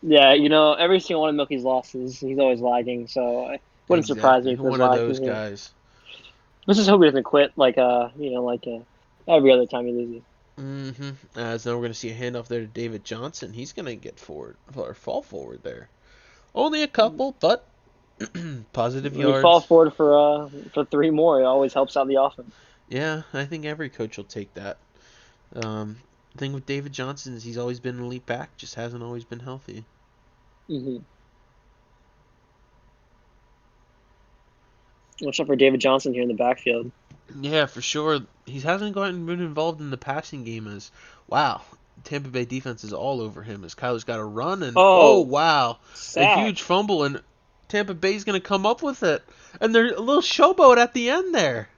Yeah. Every single one of Milky's losses, he's always lagging. So it wouldn't surprise me Exactly. if there's One of lagging those here. guys. Let's just hope he doesn't quit every other time he loses. So we're going to see a handoff there to David Johnson. He's going to get forward or fall forward there. Only a couple, but positive When you fall yards. forward for three more, it always helps out the offense. Yeah, I think every coach will take that. The thing with David Johnson is he's always been an elite back, just hasn't always been healthy. Mm-hmm. Watch out for David Johnson here in the backfield. Yeah, for sure. He hasn't gotten been involved in the passing game as wow. Tampa Bay defense is all over him as Kyler's got a run and oh Oh, wow, a sack. huge fumble and Tampa Bay's gonna come up with it. And there's a little showboat at the end there.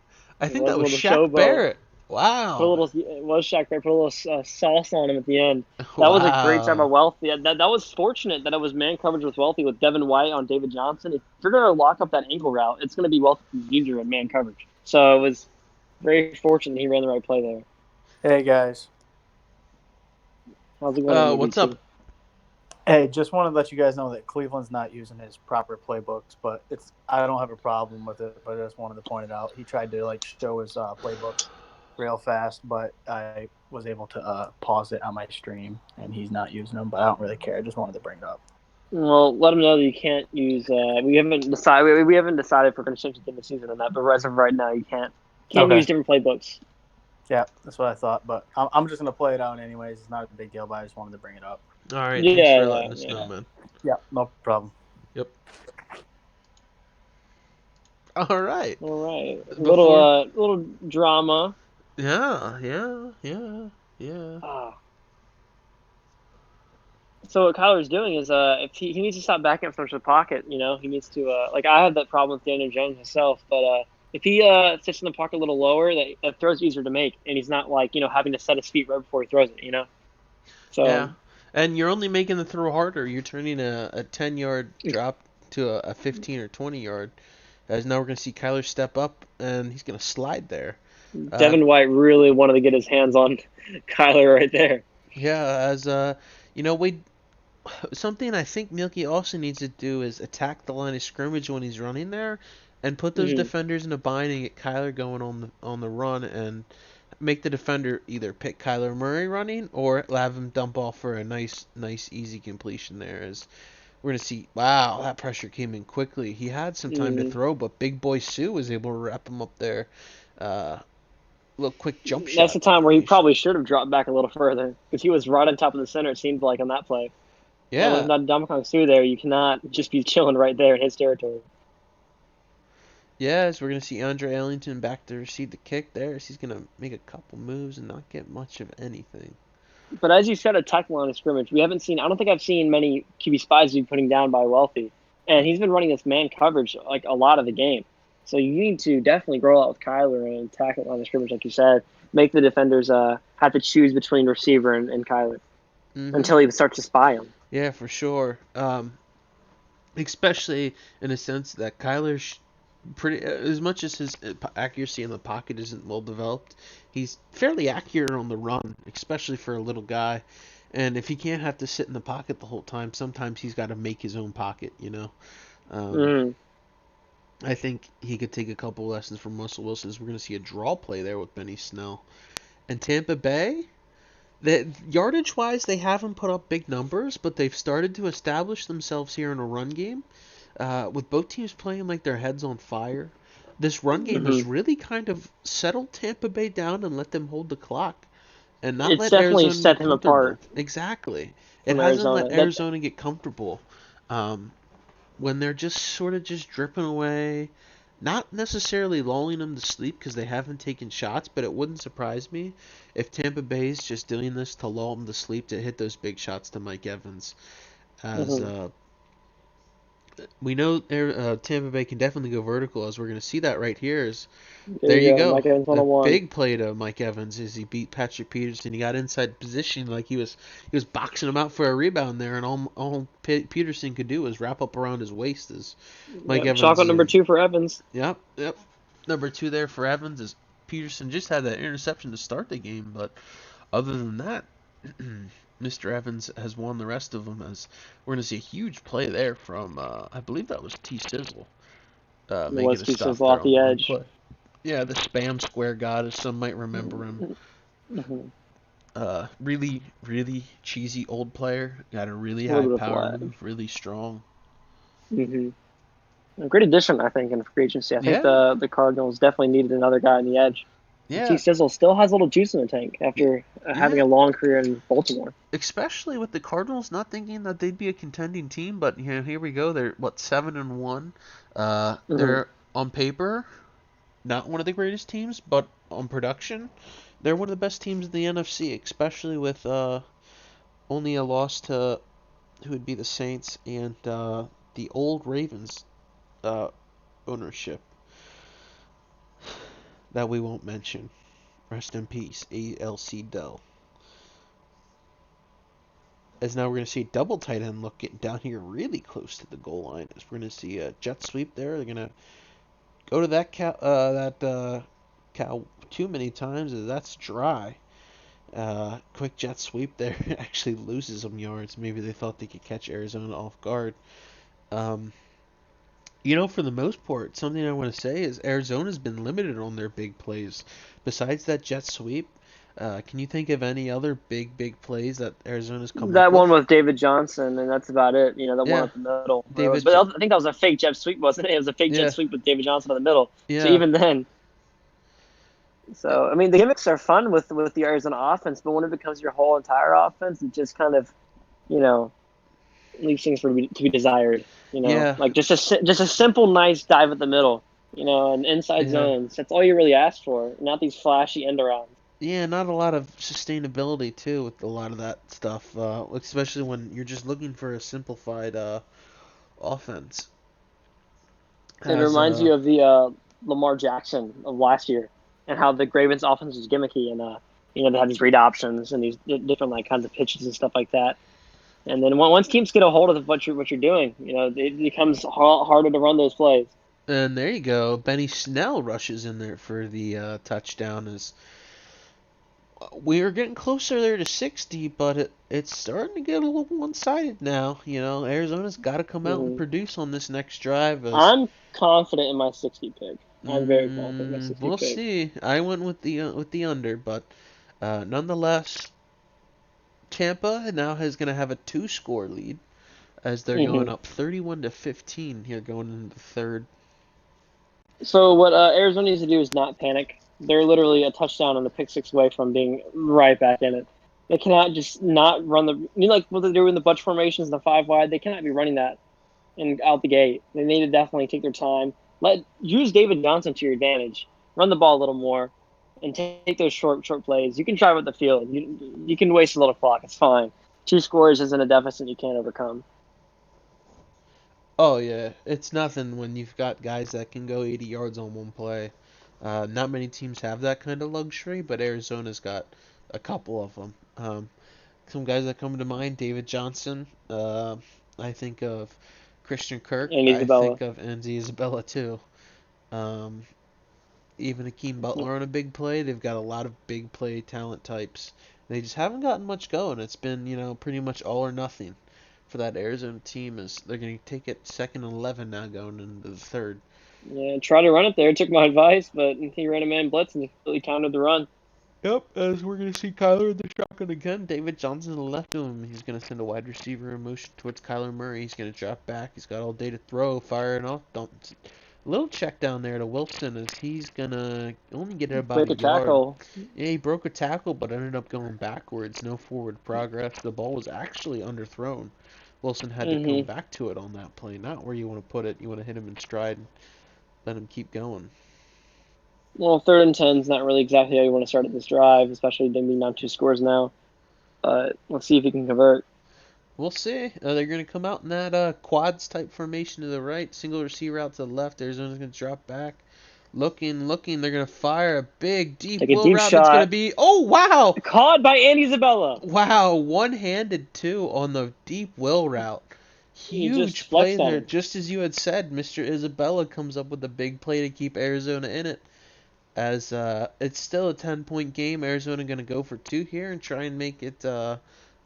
I It think was that a was little Shaq showboat. Barrett. Put a Wow. little, it was Shaq there. Put a little sauce on him at the end. That was a great job by Wow. Wealthy. That was fortunate that it was man coverage with Wealthy with Devin White on David Johnson. If you're gonna lock up that ankle route, it's gonna be Wealthy's user at man coverage. So it was very fortunate he ran the right play there. Hey guys. How's it going on, What's UDT? up? Hey, just want to let you guys know that Cleveland's not using his proper playbooks, but I don't have a problem with it, but I just wanted to point it out. He tried to show his playbook real fast, but I was able to pause it on my stream, and he's not using them. But I don't really care. I just wanted to bring it up. Well, let him know that you can't use. We haven't decided. We haven't decided if we're going to change it in the season or not. But as of right now, you can't Okay. use different playbooks. Yeah, that's what I thought. But I'm just gonna play it out anyways. It's not a big deal, but I just wanted to bring it up. All right, thanks Yeah, for yeah, letting us know, yeah. man. Yeah, no problem. Yep. All right. All right, Before. little drama. Yeah, yeah, yeah, yeah. Ah, so what Kyler's doing is if he needs to stop backing up from the pocket, he needs to like I had that problem with Daniel Jones himself, but if he sits in the pocket a little lower, that throws easier to make, and he's not like having to set his feet right before he throws it. So Yeah. And you're only making the throw harder. You're turning a 10-yard drop to a 15 or 20-yard. As now we're going to see Kyler step up, and he's going to slide there. Uh, Devin White really wanted to get his hands on Kyler right there. yeah, as we something I think Milky also needs to do is attack the line of scrimmage when he's running there, and put those Hmm. defenders in a bind and get Kyler going on the run and make the defender either pick Kyler Murray running or have him dump off for a nice easy completion there. As we're gonna see, wow, that pressure came in quickly. He had some time to Hmm. throw, but Big Boy Sue was able to wrap him up there. Little quick jump That's shot the time where he completion. probably should have dropped back a little further because he was right on top of the center. It seemed like on that play. And with Yeah, Ndamukong Suh there, you cannot just be chilling right there in his territory. yeah. As we're gonna see Andre Ellington back to receive the kick there, as he's gonna make a couple moves and not get much of anything. But as you said, attack line of scrimmage, we haven't seen. I don't think I've seen many QB spies be putting down by Wealthy, and he's been running this man coverage like a lot of the game. So you need to definitely grow out with Kyler and attack line of scrimmage, like you said. Make the defenders have to choose between receiver and Kyler Mhm. until he starts to spy him. Yeah, for sure. Especially in a sense that Kyler's pretty as much as his accuracy in the pocket isn't well developed, he's fairly accurate on the run, especially for a little guy. And if he can't have to sit in the pocket the whole time, sometimes he's got to make his own pocket. Um, Mm-hmm. I think he could take a couple lessons from Russell Wilson. As we're going to see a draw play there with Benny Snell. And Tampa Bay, the yardage wise, they haven't put up big numbers, but they've started to establish themselves here in a run game. With both teams playing like their heads on fire, this run game Mm-hmm. has really kind of settled Tampa Bay down and let them hold the clock and not It's let definitely Arizona get set him comfortable. apart Exactly. It from hasn't Arizona. let That Arizona get comfortable. When they're just sort of just dripping away, not necessarily lulling them to sleep because they haven't taken shots, but it wouldn't surprise me if Tampa Bay's just doing this to lull them to sleep to hit those big shots to Mike Evans. As mm-hmm. we know Tampa Bay can definitely go vertical, as we're going to see that right here. Is There there you you go, go, Mike Evans a 101. big play to Mike Evans as he beat Patrick Peterson. He got inside position like he was boxing him out for a rebound there, and all Peterson could do was wrap up around his waist as Mike Yep, Evans. chocolate number 2 for Evans. Yep. Number two there for Evans is Peterson just had that interception to start the game, but other than that, Mr. Evans has won the rest of them. As we're going to see a huge play there from I believe that was T Sizzle making a Lewinsky stop sizzle there off on the the run edge. play. Yeah, the spam square god, as some might remember him. Mm-hmm. Really cheesy old player. Got a really A high little bit of power flat. move, really strong. Mm-hmm. A great addition, I think, in free agency. I think Yeah, the Cardinals definitely needed another guy on the edge. And T yeah, Sizzle still has a little juice in the tank after having yeah. a long career in Baltimore. Especially with the Cardinals not thinking that they'd be a contending team, but here we go. They're what 7-1. Mm-hmm. They're on paper not one of the greatest teams, but on production, they're one of the best teams in the NFC. Especially with only a loss to who would be the Saints and the old Ravens uh, ownership that we won't mention. Rest in peace, ALC Dell. As now we're going to see double tight end look getting down here really close to the goal line. As we're going to see a jet sweep there. They're going to go to cow too many times. As that's dry. Quick jet sweep there actually loses some yards. Maybe they thought they could catch Arizona off guard. Um, for the most part, something I want to say is Arizona's been limited on their big plays. Besides that jet sweep, can you think of any other big plays that Arizona's come up That one with? with David Johnson, and that's about it. The one Yeah, up the middle. David. But I think that was a fake jet sweep, wasn't it? It was a fake jet Yeah, sweep with David Johnson in the middle. So yeah, even then, I mean, the gimmicks are fun with the Arizona offense, but when it becomes your whole entire offense, it just kind of, you know, leaves things to be desired. yeah, Like just a simple, nice dive at the middle. And inside yeah, zones. That's all you really ask for, not these flashy end arounds. yeah. Not a lot of sustainability too with a lot of that stuff, especially when you're just looking for a simplified offense. It As reminds you of the Lamar Jackson of last year and how the Ravens offense was gimmicky and they had these read options and these different like kinds of pitches and stuff like that. And then once teams get a hold of what you're doing, it becomes harder to run those plays. And there you go. Benny Snell rushes in there for the touchdown. As we are getting closer there to 60, but it's starting to get a little one-sided now. Arizona's got to come out and Hmm. produce on this next drive. As I'm confident in my 60 pick. I'm very confident in my 60 we'll pick. see. I went with the under, but nonetheless, Tampa now is going to have a two-score lead as they're going Hmm. up 31-15 here going into the third. So what Arizona needs to do is not panic. They're literally a touchdown and a pick six away from being right back in it. They cannot just not run like what they're doing the bunch formations and the five wide. They cannot be running that and out the gate. They need to definitely take their time. Use David Johnson to your advantage. Run the ball a little more, and take those short plays. You can drive up the field. You can waste a little clock. It's fine. Two scores isn't a deficit you can't overcome. Oh yeah, it's nothing when you've got guys that can go 80 yards on one play. Not many teams have that kind of luxury, but Arizona's got a couple of them. Some guys that come to mind: David Johnson. I think of Christian Kirk. And I Isabella. think of Enzi Isabella too. Um, Even Akeem Butler on a big play. They've got a lot of big play talent types. They just haven't gotten much going. It's been pretty much all or nothing for that Arizona team. As they're going to take it second and 11 now going into the third. Yeah, try to run it there. Took my advice, but he ran a man blitz and completely countered the run. Yep, as we're going to see Kyler in the shotgun again. David Johnson to the left of him. He's going to send a wide receiver in motion towards Kyler Murray. He's going to drop back. He's got all day to throw, firing off. Don't Little check down there to Wilson as he's going to only get it about Break a a yard. tackle. Yeah, he broke a tackle but ended up going backwards. No forward progress. The ball was actually underthrown. Wilson had to come Hmm. back to it on that play. Not where you want to put it. You want to hit him in stride and let him keep going. Well, third and 10 is not really exactly how you want to start at this drive, especially them being down two scores now. But let's see if he can convert. We'll see. They're going to come out in that quads type formation to the right, single receiver out to the left. Arizona's going to drop back. Looking. They're going to fire a big, deep Take a wheel deep route that's going to shot. be. Oh, wow! Caught by Andy Isabella. Wow, one-handed too on the deep wheel route. He just Huge play flexed on there. him. Just as you had said, Mr. Isabella comes up with a big play to keep Arizona in it. As it's still a 10-point game, Arizona going to go for two here and try and make it a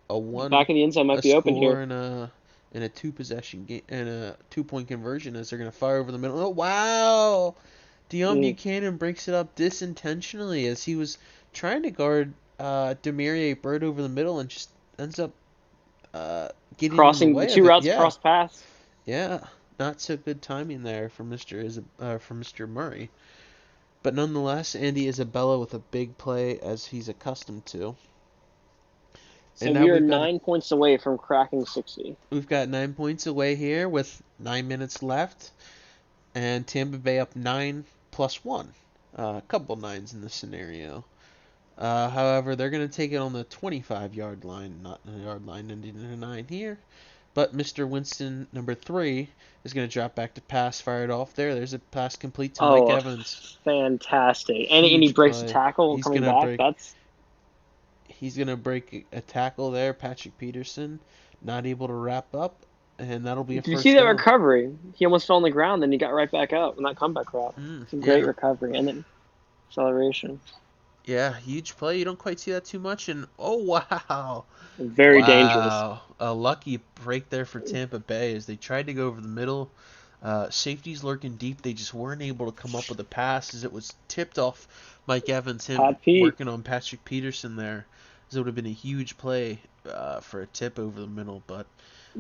one Back of the end zone might a be open score here. in a two possession game and a 2-point conversion as they're gonna fire over the middle. Oh wow! Deion Mm. Buchanan breaks it up disintentionally as he was trying to guard Demaria Bird over the middle and just ends up uh, getting in the Crossing the way of two it. routes Yeah, cross paths. yeah. Not so good timing there for Mr. Murray. But nonetheless, Andy Isabella with a big play as he's accustomed to. And So now we are 9 points away from cracking 60. we've got 9 points away here with 9 minutes left, and Tampa Bay up 9 plus 1. A couple nines in this scenario. However, they're going to take it on the 25-yard line, not the yard line ending in a 9 here. But Mr. Winston, number 3, is going to drop back to pass, fired off there. There's a pass complete to Mike Oh, Evans. fantastic! And he Huge breaks a play. tackle coming back. He's gonna break a tackle there. Patrick Peterson not able to wrap up, and that'll be a Did you see first that down. recovery? He almost fell on the ground, then he got right back up in that comeback route. It's a great Yeah, recovery and then acceleration. yeah, huge play. You don't quite see that too much, and oh wow, Very dangerous. wow, a lucky break there for Tampa Bay as they tried to go over the middle. Safeties lurking deep. They just weren't able to come up with a pass as it was tipped off Mike Evans, him Pat Pete. working on Patrick Peterson there. As it would have been a huge play for a tip over the middle, but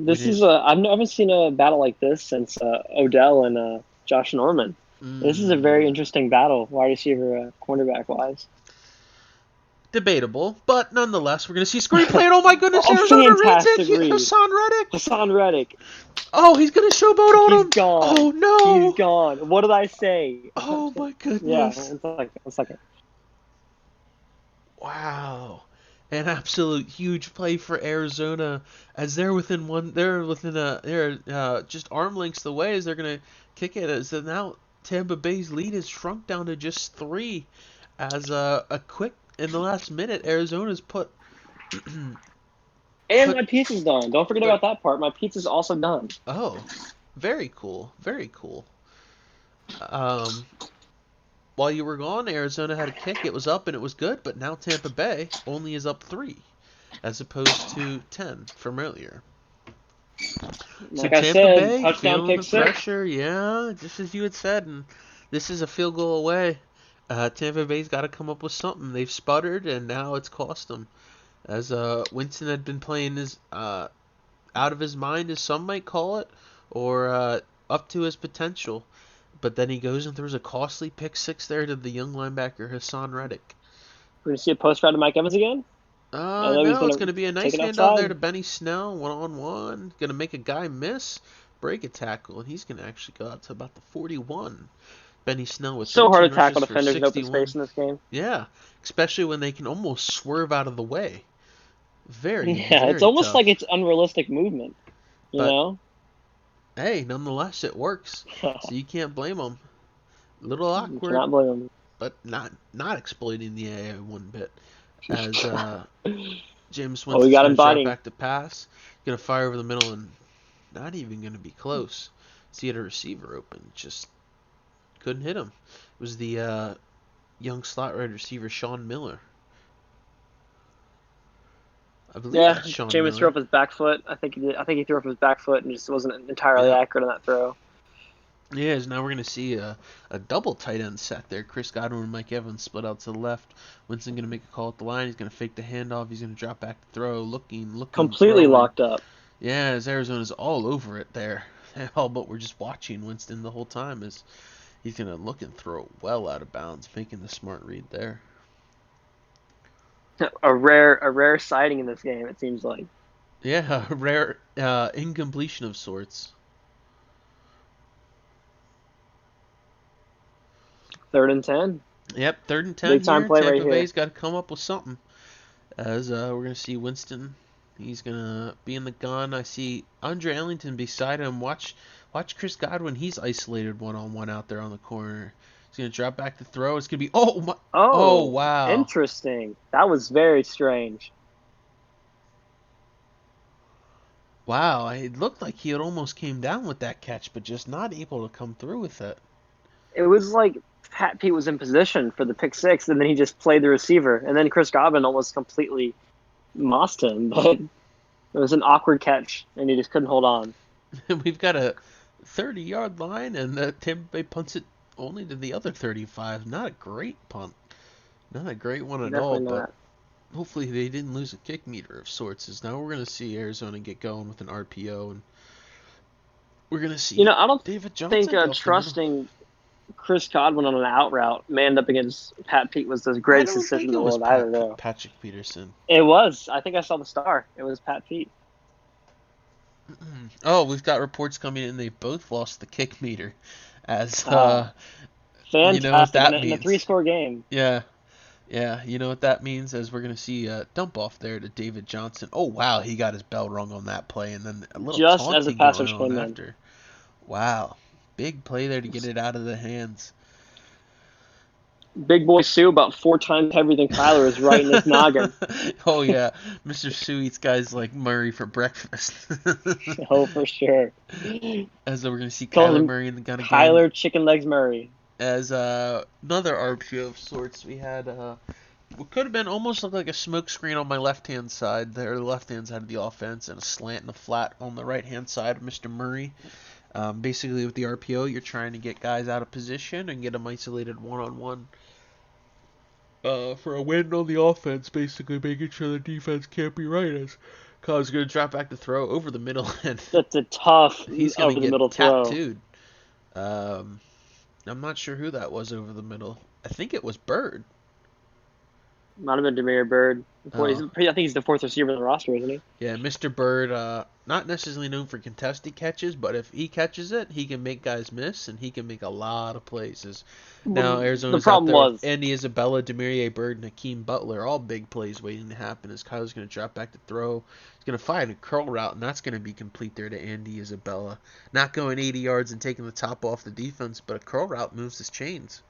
we This is didn't. a I haven't seen a battle like this since Odell and Josh Norman. This is a very Mm, interesting battle, wide receiver, cornerback wise. debatable, but nonetheless, we're going to see screenplay, and oh my goodness, Oh, Arizona reads fantastic it! read. Hassan Reddick! Hassan Reddick. Oh, he's going to showboat on He's him! gone. Oh He's no! gone. What did I say? Oh my Yeah, goodness! one second. One second. Wow. An absolute huge play for Arizona as they're just arm lengths away as they're going to kick it as now Tampa Bay's lead is shrunk down to just 3 as a quick in the last minute Arizona's put And put my pizza's done. Don't forget put about that part. My pizza's also done. oh, very cool. Very cool. Um while you were gone, Arizona had a kick. It was up and it was good, but now Tampa Bay only is up 3 as opposed to 10 from earlier. So Like I Tampa said, Bay touchdown feeling pick the six. pressure, yeah, just as you had said, and this is a field goal away. Tampa Bay's got to come up with something. They've sputtered, and now it's cost them. As Winston had been playing his out of his mind, as some might call it, or up to his potential. But then he goes and throws a costly pick 6 there to the young linebacker Hassan Reddick. We're gonna see a post route to Mike Evans again. I know he's No, it's gonna going to be a take nice it handoff there outside. to Benny Snell, 1-on-1. Going to make a guy miss, break a tackle, and he's going to actually go out to about the 41. Benny Snell with So hard 13 to tackle rushes for defenders in open 61. space in this game. Yeah, especially when they can almost swerve out of the way. Very, Yeah, it's very almost like tough. it's unrealistic movement. You But know. hey, nonetheless, it works. So you can't blame them. A little You awkward, cannot blame but not exploiting the AI one bit. As him. James Oh, we Winston's got going him to drop biting. back to pass. Going to fire over the middle and not even going to be close. See, had a receiver open, just couldn't hit him. It was the young slot wide receiver Sean Miller. I believe Yeah, that's Sean Jameis threw Miller. off his back foot. I think he did. I think he threw off his back foot and just wasn't entirely Yep. accurate on that throw. Yeah, so now we're going to see a double tight end set there. Chris Godwin and Mike Evans split out to the left. Winston going to make a call at the line. He's going to fake the handoff. He's going to drop back to throw. Looking, Completely throwing. locked up. Yeah, as Arizona's all over it there. All but we're just watching Winston the whole time as he's going to look and throw it well out of bounds, making the smart read there. A rare sighting in this game. It seems like. Yeah, a rare incompletion of sorts. 3rd and 10. Yep, 3rd and 10 Big time here. play right Tampa here. Bay's got to come up with something. As we're going to see Winston. He's going to be in the gun. I see Andre Ellington beside him. Watch Chris Godwin. He's isolated one-on-one out there on the corner. He's going to drop back to throw. It's going to be, oh, my, oh, Oh, wow. interesting. That was very strange. Wow, it looked like he had almost came down with that catch, but just not able to come through with it. It was like Pat Pete was in position for the pick six, and then he just played the receiver, and then Chris Godwin almost completely mossed him, but it was an awkward catch, and he just couldn't hold on. We've got a 30-yard line, and Tampa Bay punts it only to the other 35. Not a great punt. Not a great one at all, Definitely but not. hopefully they didn't lose a kick meter of sorts. As now we're going to see Arizona get going with an RPO, and we're going to see I don't David think Johnson go up the middle. trusting Chris Godwin on an out route manned up against Pat Pete was the I greatest don't decision think in it the was world either, though. Patrick Peterson. It was. I think I saw the star. It was Pat Pete. Oh, we've got reports coming in. They both lost the kick meter. As, Ah, you know what fantastic. that In a means. three-score game. Yeah. Yeah, you know what that means? As we're going to see a dump off there to David Johnson. Oh, wow, he got his bell rung on that play, and then a little Just as the taunting pass going rush on came in. after. Wow. Big play there to get it out of the hands. Big boy Sue, about 4 times heavier than Kyler, is right in his noggin. Oh, yeah. Mr. Sue eats guys like Murray for breakfast. Oh, for sure. As we're going to see Calls Kyler him Murray in the gun again. Kyler Chicken Legs Murray. As another RPO of sorts, we had what could have been almost looked like a smoke screen on my left-hand side there, the left-hand side of the offense, and a slant and a flat on the right-hand side of Mr. Murray. Basically, with the RPO, you're trying to get guys out of position and get them isolated one-on-one for a win on the offense, basically making sure the defense can't be right as Kyle's going to drop back to throw over the middle, and That's a tough he's going to over the get middle throw. tattooed. Um, I'm not sure who that was over the middle. I think it was Bird. Might have been Demir Bird. I Oh, think he's the fourth receiver on the roster, isn't he? yeah, Mr. Bird, not necessarily known for contested catches, but if he catches it, he can make guys miss, and he can make a lot of plays. Now, Well, the Arizona's out problem there with was Andy Isabella, Demarie Bird, and Hakeem Butler, all big plays waiting to happen as Kyle's going to drop back to throw. He's going to find a curl route, and that's going to be complete there to Andy Isabella. Not going 80 yards and taking the top off the defense, but a curl route moves his chains.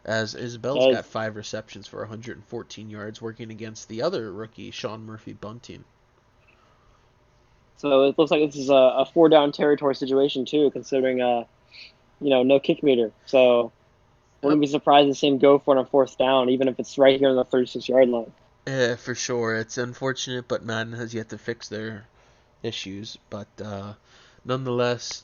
As Isabella's got 5 receptions for 114 yards, working against the other rookie, Sean Murphy Bunting. so it looks like this is a 4-down territory situation too, considering no kick meter. So wouldn't Yep. be surprised to see him go for it on 4th down, even if it's right here on the 36-yard line. Yeah, for sure. It's unfortunate, but Madden has yet to fix their issues. But nonetheless,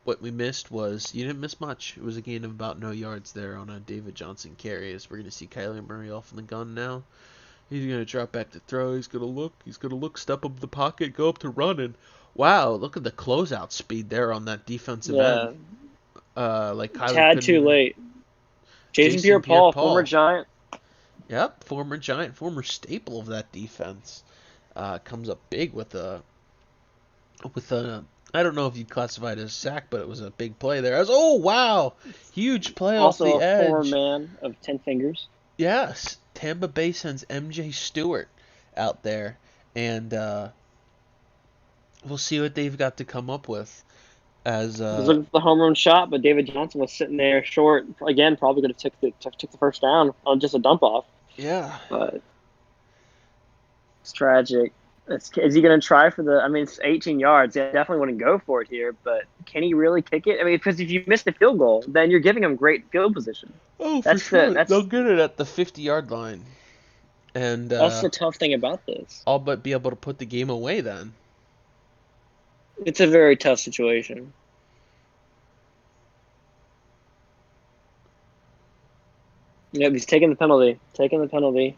what we missed was you didn't miss much. It was a gain of about no yards there on a David Johnson carry. As we're going to see Kyler Murray off in the gun now. He's going to drop back to throw. He's going to look. He's going to look, step up the pocket, go up to run, and wow, look at the closeout speed there on that defensive end. Yeah, Like Kyler tad couldn't too even. late. Jason Jason Pierre-Paul, former Pierre-Paul. Giant. Yep, former Giant, former staple of that defense. Comes up big with a I don't know if you'd classify it as a sack, but it was a big play there. As oh wow, huge play off Also the a former edge. man of 10 fingers. Yes, Tampa Bay sends MJ Stewart out there, and we'll see what they've got to come up with. As He was looking for the home run shot, but David Johnson was sitting there short. Again, probably could have took the first down on just a dump off. yeah, But it's tragic. Is he going to try for the? I mean, it's 18 yards. I definitely wouldn't go for it here, but can he really kick it? I mean, because if you miss the field goal, then you're giving him great field position. oh for That's the sure they'll that's get it at the 50-yard line, and that's the tough thing about this. all but be able to put the game away then. It's a very tough situation. Yep, he's taking the penalty. Taking the penalty.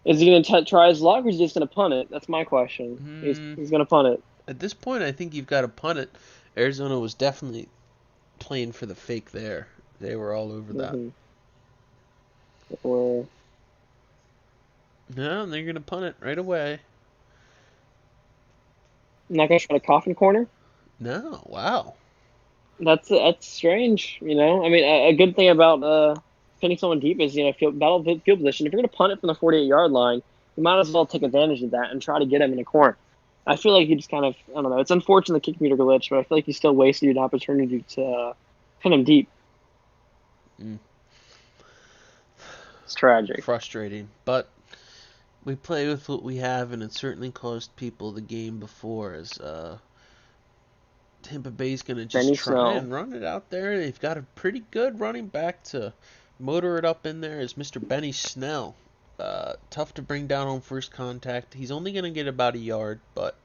Is he going to try his luck, or is he just going to punt it? That's my question. He's going to punt it. At this point, I think you've got to punt it. Arizona was definitely playing for the fake there. They were all over that. Mm-hmm. Or No, they're going to punt it right away. I'm not going to try the coffin corner. No, wow. That's strange. I mean, a good thing about pinning someone deep is field position. If you're going to punt it from the 48-yard line, you might as well take advantage of that and try to get him in a corner. I feel like you just kind of I don't know. It's unfortunate the kick meter glitch, but I feel like you still wasted an opportunity to pin him deep. Mm. It's tragic. Frustrating, but we play with what we have, and it certainly cost people the game before. As Tampa Bay's going to just Benny try Snell. and run it out there. They've got a pretty good running back to motor it up in there. Is Mr. Benny Snell. Tough to bring down on first contact. He's only going to get about a yard, but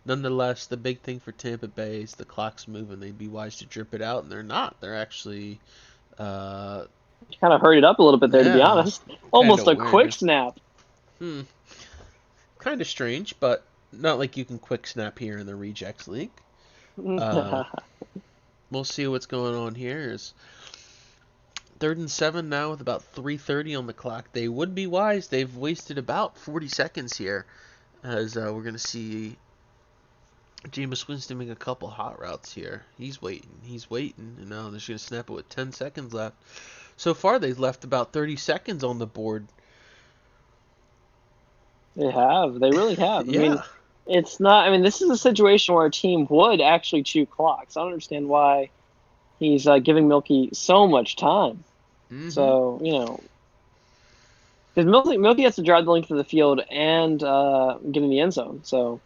nonetheless, the big thing for Tampa Bay is the clock's moving. They'd be wise to drip it out, and they're not. They're actually, Kind of hurried up a little bit there, to be yeah, honest. Almost a weird. quick snap. Kind of strange, but not like you can quick snap here in the Rejects League. We'll see what's going on here. Is 3rd and 7 now with about 3:30 on the clock. They would be wise. They've wasted about 40 seconds here, as we're going to see Jameis Winston make a couple hot routes here. He's waiting, and now they're just going to snap it with 10 seconds left. So far, they've left about 30 seconds on the board. They have. They really have. I mean, Yeah. it's not. I mean, this is a situation where a team would actually chew clocks. I don't understand why he's giving Milky so much time. Mm-hmm. So because Milky has to drive the length of the field and get in the end zone. So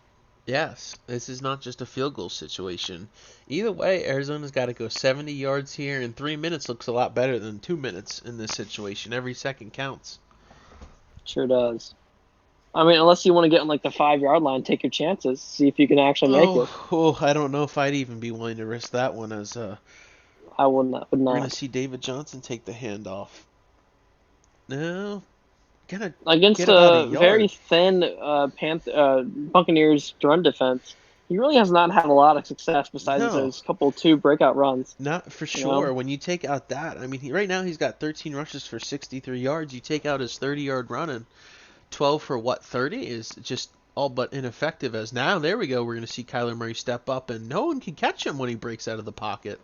Yes, this is not just a field goal situation. Either way, Arizona's got to go 70 yards here, and 3 minutes looks a lot better than 2 minutes in this situation. Every second counts. sure does. I mean, unless you want to get on like the 5 yard line, take your chances, see if you can actually make it. I don't know if I'd even be willing to risk that one as I would not. Would we're going to not. see David Johnson take the handoff. No, gonna Against get about a a very yard. thin Buccaneers run defense, he really has not had a lot of success besides No, those two breakout runs. not for You know, sure. When you take out that, I mean, right now he's got 13 rushes for 63 yards. You take out his 30-yard run and 12 for what, 30 is just all but ineffective. As now, there we go. We're going to see Kyler Murray step up, and no one can catch him when he breaks out of the pocket.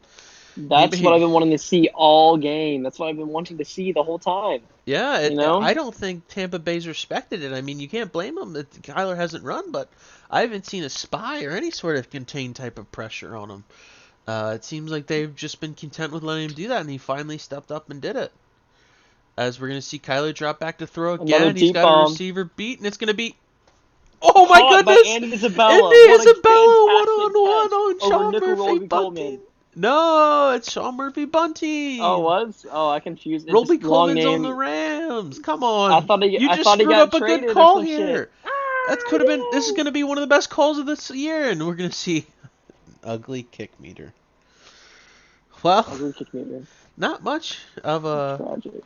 He that's what I've made, been wanting to see all game. That's what I've been wanting to see the whole time. yeah. You know, I don't think Tampa Bay's respected it. I mean, you can't blame him that Kyler hasn't run, but I haven't seen a spy or any sort of contained type of pressure on him. It seems like they've just been content with letting him do that, and he finally stepped up and did it. As we're going to see Kyler drop back to throw another again. He's deep got a bomb receiver beat, and it's going to be, oh my caught by goodness! Andy Andy Isabella. What a Isabella fantastic one-on-one catch on over Sean Nickel Murphy Roby Bunting. Coleman. No, it's Sean Murphy Oh, Bunting. was? Oh, I confused. It's Roby just long Coleman's on the name. Rams. Come on. You I just thought he screwed got up a good traded or call some shit. here. That could have been, this is Ah, going to be one of the best calls of this year, and we're going to see ugly kick meter. Well, yay! Ugly kick meter. not much of a Tragic.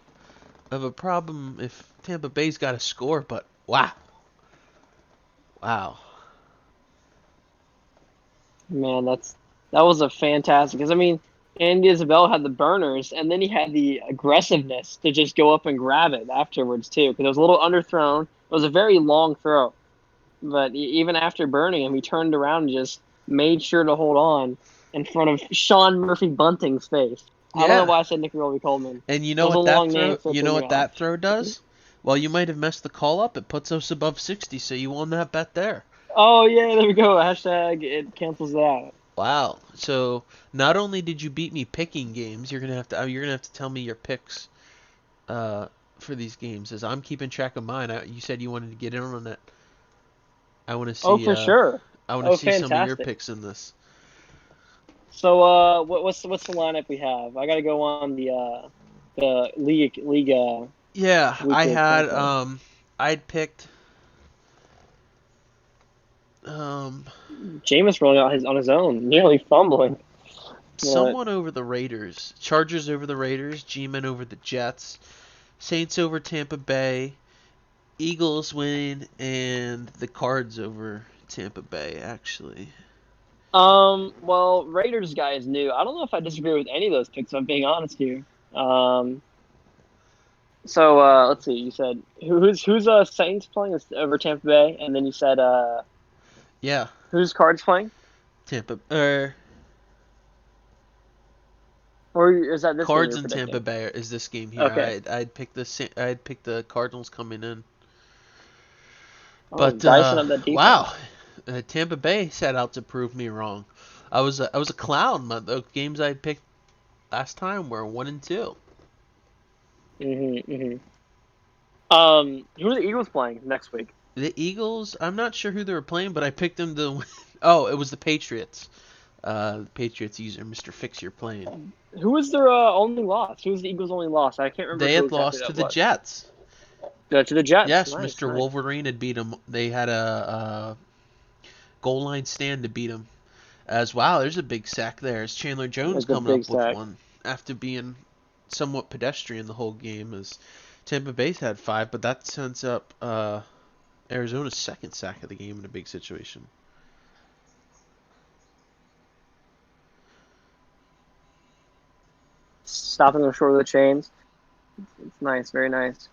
problem if Tampa Bay's got a score, but wow. Wow. Man, that was a fantastic. Because I mean, Andy Isabella had the burners, and then he had the aggressiveness to just go up and grab it afterwards too. Because it was a little underthrown. It was a very long throw, but even after burning him, he turned around and just made sure to hold on in front of Sean Murphy Bunting's face. I don't know Yeah. why I said Nicky Roby Coleman. And you It know was a what that long throw name, so it you threw know me what off. that throw does? Well, you might have messed the call up. It puts us above 60, so you won that bet there. Oh yeah, there we go. Hashtag it cancels that out. Wow. So not only did you beat me picking games, you're gonna have to tell me your picks uh, for these games, as I'm keeping track of mine. You said you wanted to get in on it. I want to Oh see for sure. I want to Oh see some of your fantastic. picks in this. So what's the lineup we have? I got to go on the league Yeah, I weekly had example. I'd picked um Jameis rolling out on his own, nearly fumbling. But someone over the Raiders, Chargers over the Raiders, G-Men over the Jets, Saints over Tampa Bay, Eagles win, and the Cards over Tampa Bay, actually. well, Raiders guy is new. I don't know if I disagree with any of those picks. If I'm being honest here. Um, so let's see. You said who's Saints playing over Tampa Bay, and then you said Yeah, who's Cards playing, Tampa or is that this game Cards you're and Tampa predicting? Bay is this game here. Okay. I'd pick the Cardinals coming in. Oh, But dicing up that wow, defense. Tampa Bay set out to prove me wrong. I was a clown. The games I picked last time were 1 and 2. Mm-hmm. Who are the Eagles playing next week? The Eagles, I'm not sure who they were playing, but I picked them to win. Oh, it was the Patriots. The Patriots user, Mr. Fix Your Plane. Who was their only loss? Who was the Eagles' only loss? I can't remember They who had exactly lost to that the was. Jets. To the Jets. Yes, Nice, Mr. nice. Wolverine had beat them. They had a goal line stand to beat them. As wow, there's a big sack there. As Chandler Jones That's a coming big up with sack. one after being somewhat pedestrian the whole game. As Tampa Bay's had 5, but that sends up Arizona's second sack of the game in a big situation. Stopping them short of the chains. It's nice, very nice.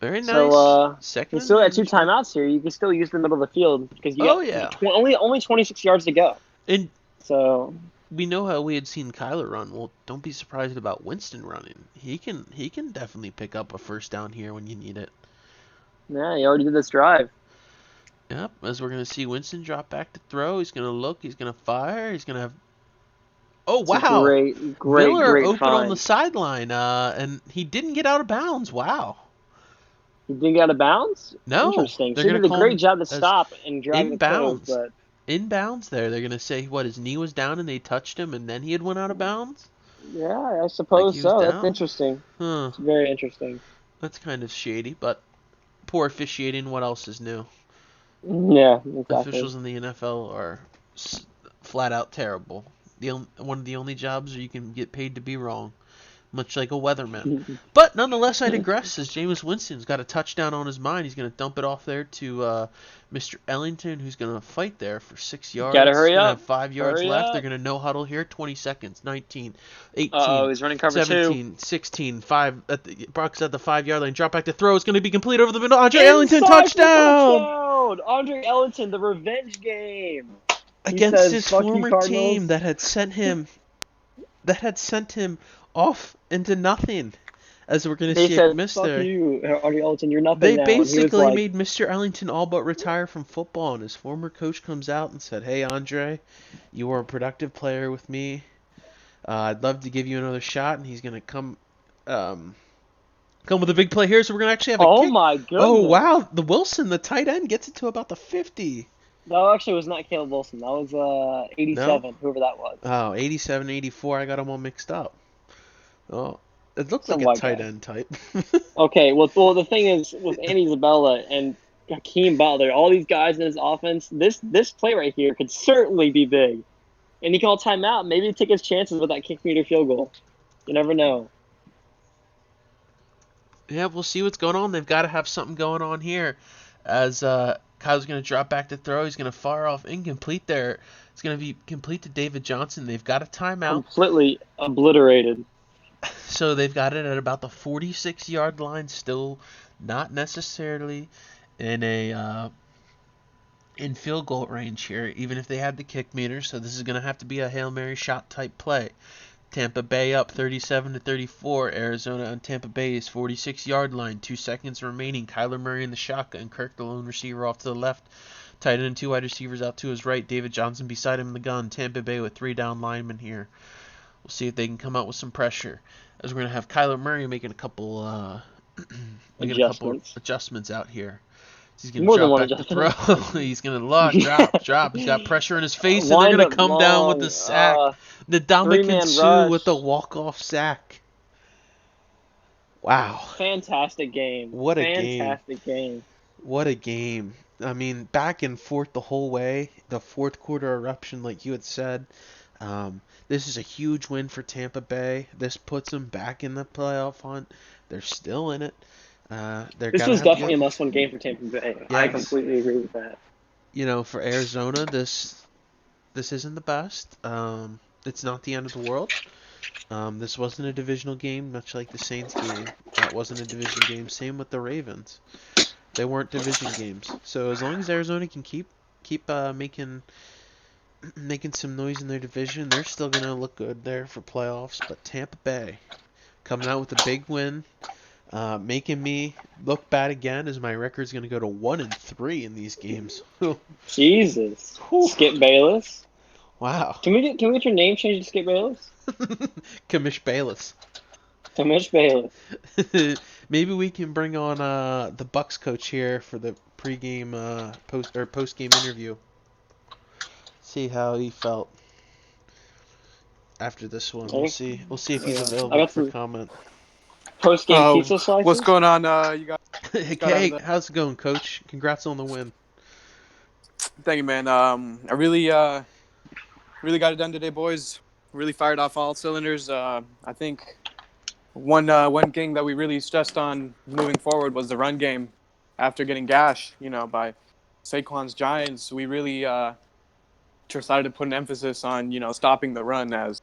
Very So nice. Second you still got two advantage here. timeouts here. You can still use the middle of the field because you got Oh yeah. only 26 yards to go. And So we know how we had seen Kyler run. Well, don't be surprised about Winston running. He can definitely pick up a first down here when you need it. Yeah, he already did this drive. Yep, as we're gonna see Winston drop back to throw. He's gonna look. He's gonna fire. He's gonna have. Oh It's a wow, Miller great open on the find. sideline, and he didn't get out of bounds. Wow. He didn't get out of bounds? No, Interesting. they're So he gonna did a call great him job to as stop and driving the close, inbounds. but Inbounds there. They're gonna say what his knee was down and they touched him and then he had went out of bounds. yeah, I Like suppose he was so. That's down. interesting. Huh. It's very interesting. That's kind of shady, but poor officiating. What else is new? Yeah, exactly. Officials in the NFL are flat out terrible. One of the only jobs where you can get paid to be wrong, much like a weatherman. But nonetheless, I digress as Jameis Winston's got a touchdown on his mind. He's going to dump it off there to Mr. Ellington, who's going to fight there for 6 Gotta yards. He's hurry going to have up. 5 yards Hurry left. They're up. going to no huddle here. 20 seconds. 19, 18, Uh-oh, he's running cover 2. 17, 16, 5. Bucks at the 5 yard line. Drop back to throw. It's going to be complete over the middle. Andre Ellington Inside for touchdown touchdown! Andre Ellington, the revenge game. He against says, his fuck you, former team Cardinals. that had sent him off into nothing. As we're going to They see a said, miss fuck there. you, Andre Ellington, you're nothing They now. And he was basically like, made Mr. Ellington all but retire from football, and his former coach comes out and said, "Hey, Andre, you were a productive player with me. I'd love to give you another shot." And he's gonna um, come with a big play here. So we're gonna actually have a oh kick. my Oh goodness. wow, the Wilson, the tight end, gets it to about the 50. That actually was not Caleb Wilson. That was No, 87, whoever that was. oh 87, 84. I got them all mixed up. Oh, it looked Some like a white tight guy. end type. Okay, well, the thing is, with Andy Isabella and Hakeem Butler, all these guys in his offense, this play right here could certainly be big. And he called timeout, maybe take his chances with that kick meter field goal. You never know. Yeah, we'll see what's going on. They've got to have something going on here. As Kyle's going to drop back to throw, he's going to fire off incomplete there. It's going to be complete to David Johnson. They've got a timeout, Completely obliterated. so they've got it at about the 46-yard line. Still not necessarily in a in field goal range here, even if they had the kick meter. So this is going to have to be a Hail Mary shot type play. Tampa Bay up 37-34. Arizona on Tampa Bay's 46-yard line. 2 seconds remaining. Kyler Murray in the shotgun. Kirk, the lone receiver, off to the left. Tight end and 2 wide receivers out to his right. David Johnson beside him in the gun. Tampa Bay with 3 down linemen here. We'll see if they can come out with some pressure. As we're gonna have Kyler Murray making a couple Adjustments. adjustments out here. He's gonna More than drop one back to throw. adjustment. He's gonna drop. He's got pressure in his face, and they're Wind gonna up come down with the long. sack. The Ndamukong Three-man Suh with the rush. walk-off sack. Wow, Fantastic game. what a game! Fantastic game. What a game! I mean, back and forth the whole way. The fourth quarter eruption, like you had said. This is a huge win for Tampa Bay. This puts them back in the playoff hunt. They're still in it. They're This gonna was have to definitely a get. must-win game for Tampa Bay. I Yes, completely agree with that. for Arizona, this isn't the best. It's not the end of the world. This wasn't a divisional game, much like the Saints game. That wasn't a division game. Same with the Ravens. They weren't division games. So as long as Arizona can keep making some noise in their division, they're still gonna look good there for playoffs. But Tampa Bay coming out with a big win, making me look bad again as my record's gonna go to 1-3 in these games. Jesus. Whew. Skip Bayless. Wow. Can we get your name changed to Skip Bayless? Kamish Bayless. To Mitch Bayless. Maybe we can bring on the Bucks coach here for the pregame post game interview. See how he felt after this one. We'll Okay. see. We'll see if he's Yeah. I available got for some comment. post-game pizza slices. What's going on? You guys got out of Hey, the... how's it going, coach? Congrats on the win. Thank you, man. I really got it done today, boys. Really fired off all cylinders. I think one thing that we really stressed on moving forward was the run game. After getting gashed, by Saquon's Giants, we really decided to put an emphasis on stopping the run. As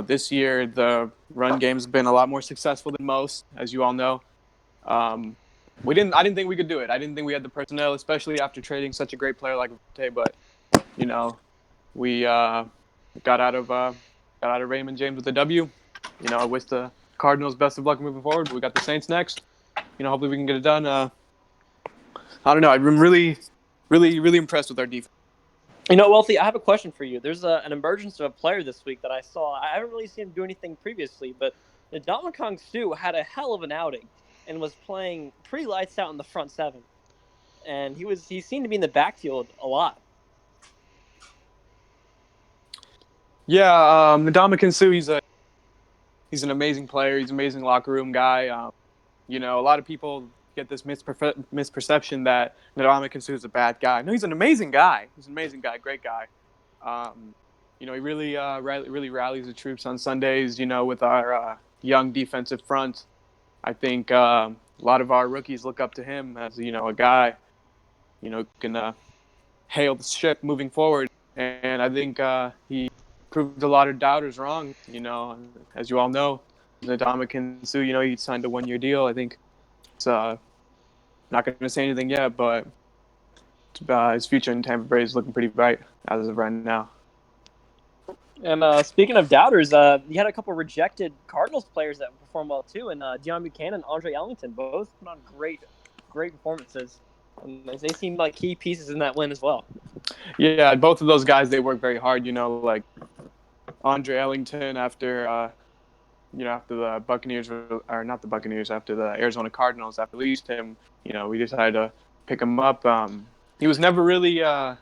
this year the run game's been a lot more successful than most, as you all know. Um, I didn't think we could do it. I didn't think we had the personnel, especially after trading such a great player like Vante. But we got out of Raymond James with a W. I wish the Cardinals best of luck moving forward. We got the Saints next. Hopefully we can get it done. I don't know. I'm really, really, really impressed with our defense. Wealthy, I have a question for you. There's an emergence of a player this week that I saw. I haven't really seen him do anything previously, but Ndamukong Suh had a hell of an outing and was playing pretty lights out in the front seven. And he seemed to be in the backfield a lot. Yeah, Ndamukong Suh, he's an amazing player. He's an amazing locker room guy. A lot of people get this misperception that Ndamukong Suh is a bad guy. No, he's an amazing guy. He's an amazing guy, great guy. He really really rallies the troops on Sundays. With our young defensive front, I think a lot of our rookies look up to him as a guy who can hail the ship moving forward. And I think he proved a lot of doubters wrong. As you all know, Ndamukong Suh, he signed a 1-year deal. I think it's not going to say anything yet, but his future in Tampa Bay is looking pretty bright as of right now. And speaking of doubters, you had a couple rejected Cardinals players that performed well too, and Deion Buchanan and Andre Ellington both put on great performances. And they seem like key pieces in that win as well. Yeah, both of those guys, they work very hard. Like Andre Ellington after the Buccaneers, or not the Buccaneers, after the Arizona Cardinals, after released him, we decided to pick him up. He was never really, I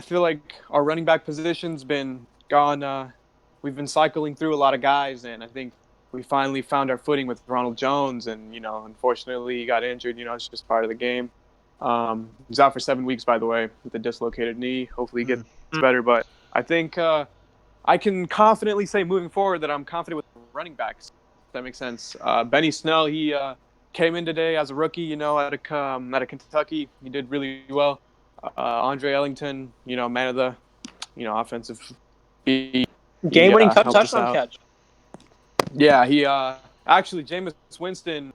feel like our running back position's been gone. We've been cycling through a lot of guys, and I think we finally found our footing with Ronald Jones. And unfortunately, he got injured. It's just part of the game. He's out for 7 weeks, by the way, with a dislocated knee. Hopefully, he gets better. But I think I can confidently say moving forward that I'm confident with running backs. If that makes sense. Benny Snell, he came in today as a rookie, out of Kentucky. He did really well. Andre Ellington, man of the, offensive. Game-winning Helped us touchdown out. catch. Yeah, he actually Jameis Winston,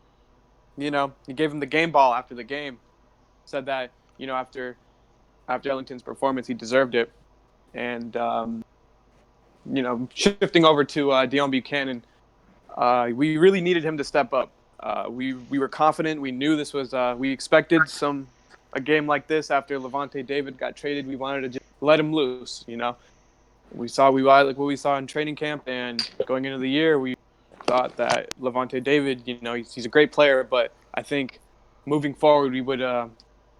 he gave him the game ball after the game. Said that after Ellington's performance, he deserved it. And shifting over to Deion Buchanan, we really needed him to step up. We were confident. We knew this was. We expected a game like this after Levante David got traded. We wanted to just let him loose. We like what we saw in training camp, and going into the year, we thought that Levante David, he's a great player, but I think moving forward, we would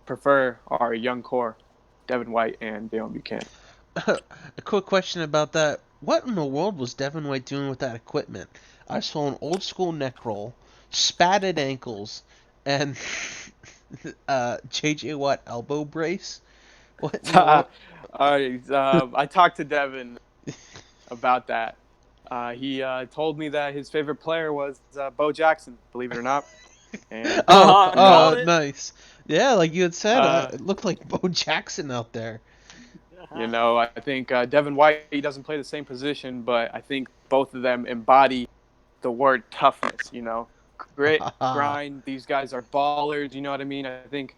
prefer our young core, Devin White and Deion Buchanan. A quick question about that. What in the world was Devin White doing with that equipment? I saw an old school neck roll, spatted ankles, and JJ Watt elbow brace. What in the world? I talked to Devin about that. He told me that his favorite player was Bo Jackson, believe it or not. And Called it. Nice. Yeah, like you had said, it looked like Bo Jackson out there. I think Devin White, he doesn't play the same position, but I think both of them embody the word toughness. Grit, grind. These guys are ballers. You know what I mean? I think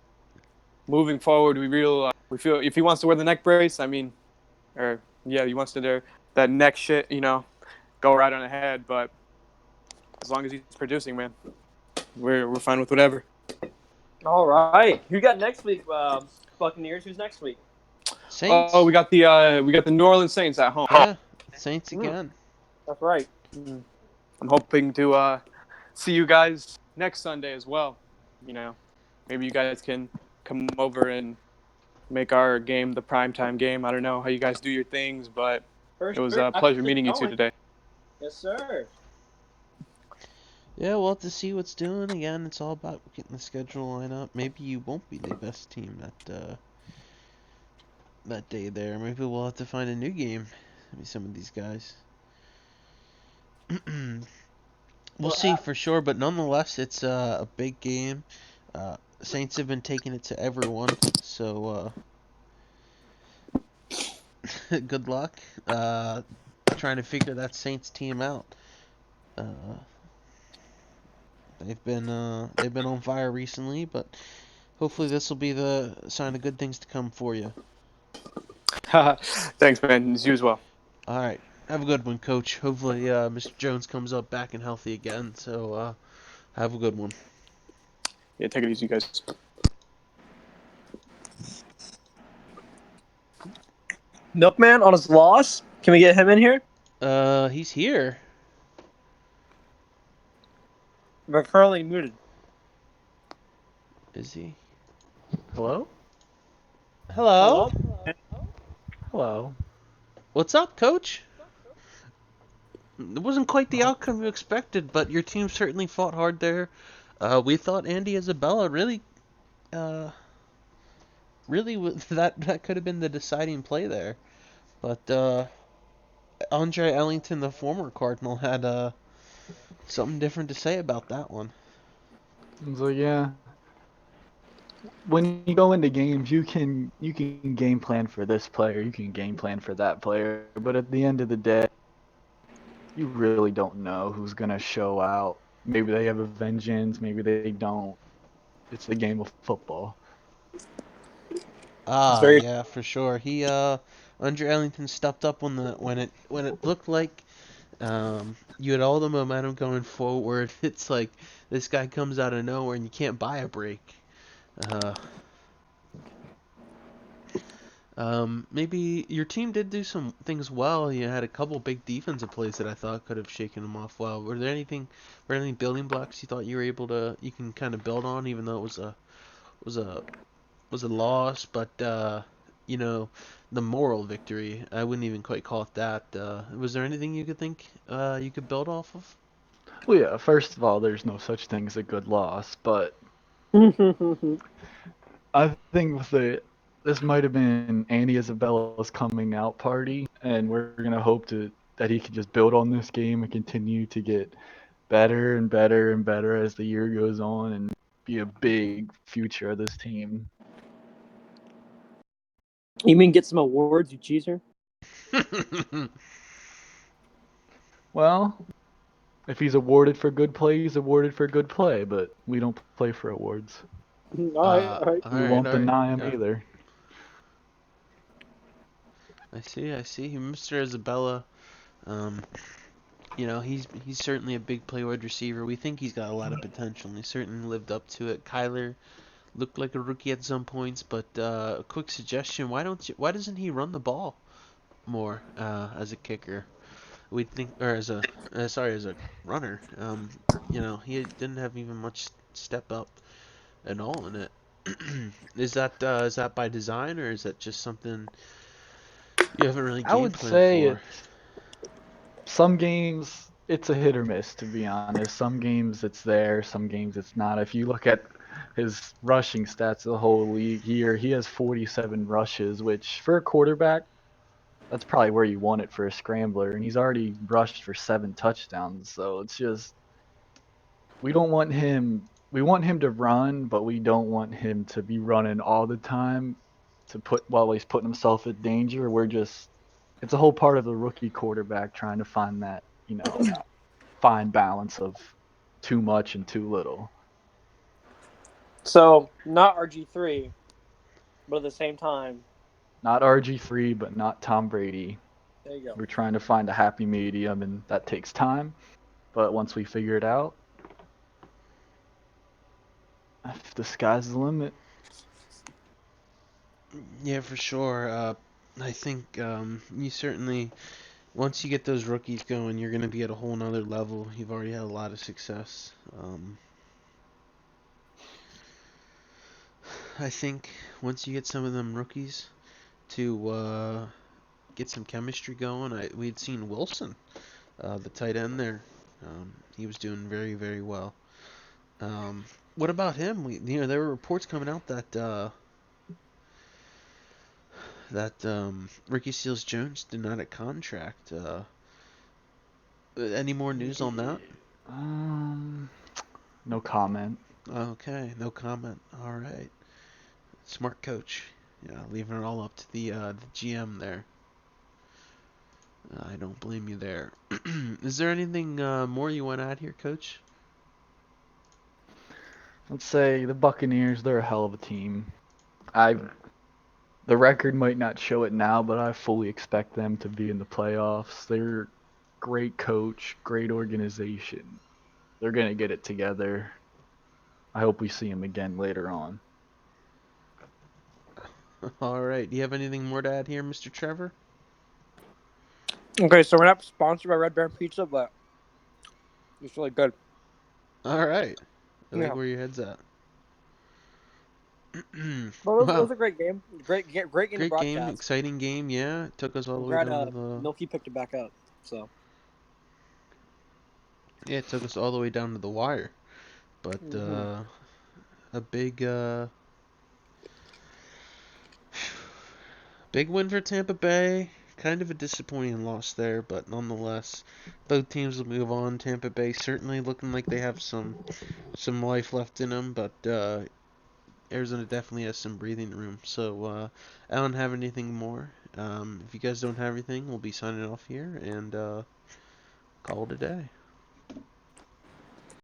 moving forward, we feel if he wants to wear the neck brace, he wants to do that neck shit. Go right on ahead. But as long as he's producing, man, we're fine with whatever. All right. Who got next week? Buccaneers. Who's next week? Saints. Oh, we got the New Orleans Saints at home. Yeah, Saints again. That's right. I'm hoping to see you guys next Sunday as well. Maybe you guys can come over and make our game the primetime game. I don't know how you guys do your things, but it was a pleasure meeting you two today. Yes, sir. Yeah, we'll have to see what's doing. Again, it's all about getting the schedule line up. Maybe you won't be the best team that day there. Maybe we'll have to find a new game. Maybe some of these guys. We'll see for sure, but nonetheless, it's a big game. Saints have been taking it to everyone, so good luck trying to figure that Saints team out. They've been on fire recently, but hopefully this will be the sign of good things to come for you. Thanks, man. It's you as well. All right. Have a good one, Coach. Hopefully, Mr. Jones comes up back and healthy again. So, have a good one. Yeah, take it easy, guys. Milkman on his loss. Can we get him in here? He's here. We're currently muted. Is he? Hello? Hello? Hello? Hello. What's up, Coach? It wasn't quite the outcome you expected, but your team certainly fought hard there. We thought Andy Isabella uh, that could have been the deciding play there. But Andre Ellington, the former Cardinal, had something different to say about that one. So yeah, when you go into games, you can game plan for this player, you can game plan for that player, but at the end of the day, you really don't know who's gonna show out. Maybe they have a vengeance, maybe they don't. It's the game of football. It's Ah, very. yeah, for sure. Andre Ellington stepped up when it looked like you had all the momentum going forward. It's like this guy comes out of nowhere and you can't buy a break. Uh, Maybe your team did do some things well. You had a couple big defensive plays that I thought could have shaken them off well. Were there any building blocks you thought you can kind of build on, even though it was a was a loss, but you know, the moral victory. I wouldn't even quite call it that. Was there anything you could think you could build off of? Well, yeah, first of all, there's no such thing as a good loss, but I think this might have been Andy Isabella's coming out party, and we're gonna hope that he can just build on this game and continue to get better and better and better as the year goes on and be a big future of this team. You mean get some awards, you cheeser? Well, if he's awarded for good play, he's awarded for good play, but we don't play for awards. All right, all right. All We right, won't all right. deny him Yeah, either. I see. Mr. Isabella, um, he's certainly a big play wide receiver. We think he's got a lot of potential, and he certainly lived up to it. Kyler looked like a rookie at some points, but a quick suggestion: why doesn't he run the ball more as a kicker? We think, or as a runner. He didn't have even much step up at all in it. Is that by design, or is that just something you haven't really I game would planned say for? it's some games it's a hit or miss, to be honest. Some games it's there, some games it's not. If you look at his rushing stats the whole league year, he has 47 rushes, which for a quarterback, that's probably where you want it for a scrambler, and he's already rushed for 7 touchdowns. So it's just we want him to run, but we don't want him to be running all the time to put while he's putting himself in danger. We're just it's a whole part of the rookie quarterback trying to find that, fine balance of too much and too little. So not RG3, but at the same time, Not RG3, but not Tom Brady. there you go. We're trying to find a happy medium, and that takes time. But once we figure it out, the sky's the limit. Yeah, for sure. I think you certainly once you get those rookies going, you're going to be at a whole nother level. You've already had a lot of success. I think once you get some of them rookies to get some chemistry going, we'd seen Wilson, the tight end there. He was doing very, very well. Um, what about him? There were reports coming out that Ricky Seals Jones did not a contract. Any more news on that? Um, no comment. Okay, no comment. All right, smart coach. Yeah, leaving it all up to the GM there. I don't blame you there. Is there anything more you want to add here, Coach? Let's say the Buccaneers, they're a hell of a team. I The record might not show it now, but I fully expect them to be in the playoffs. They're great coach, great organization. They're gonna get it together. I hope we see them again later on. All right. Do you have anything more to add here, Mr. Trevor? Okay, so we're not sponsored by Red Baron Pizza, but it's really good. All right. I like Yeah. where your head's at. Well, it was Wow. a great game. Great game to Great game, broadcast. exciting game. Yeah, it took us all I'm the way glad down to the. Milky picked it back up. So. Yeah, it took us all the way down to the wire. But Mm-hmm. a big win for Tampa Bay. Kind of a disappointing loss there, but nonetheless, both teams will move on. Tampa Bay certainly looking like they have some life left in them, but Arizona definitely has some breathing room. So I don't have anything more. If you guys don't have anything, we'll be signing off here and call it a day.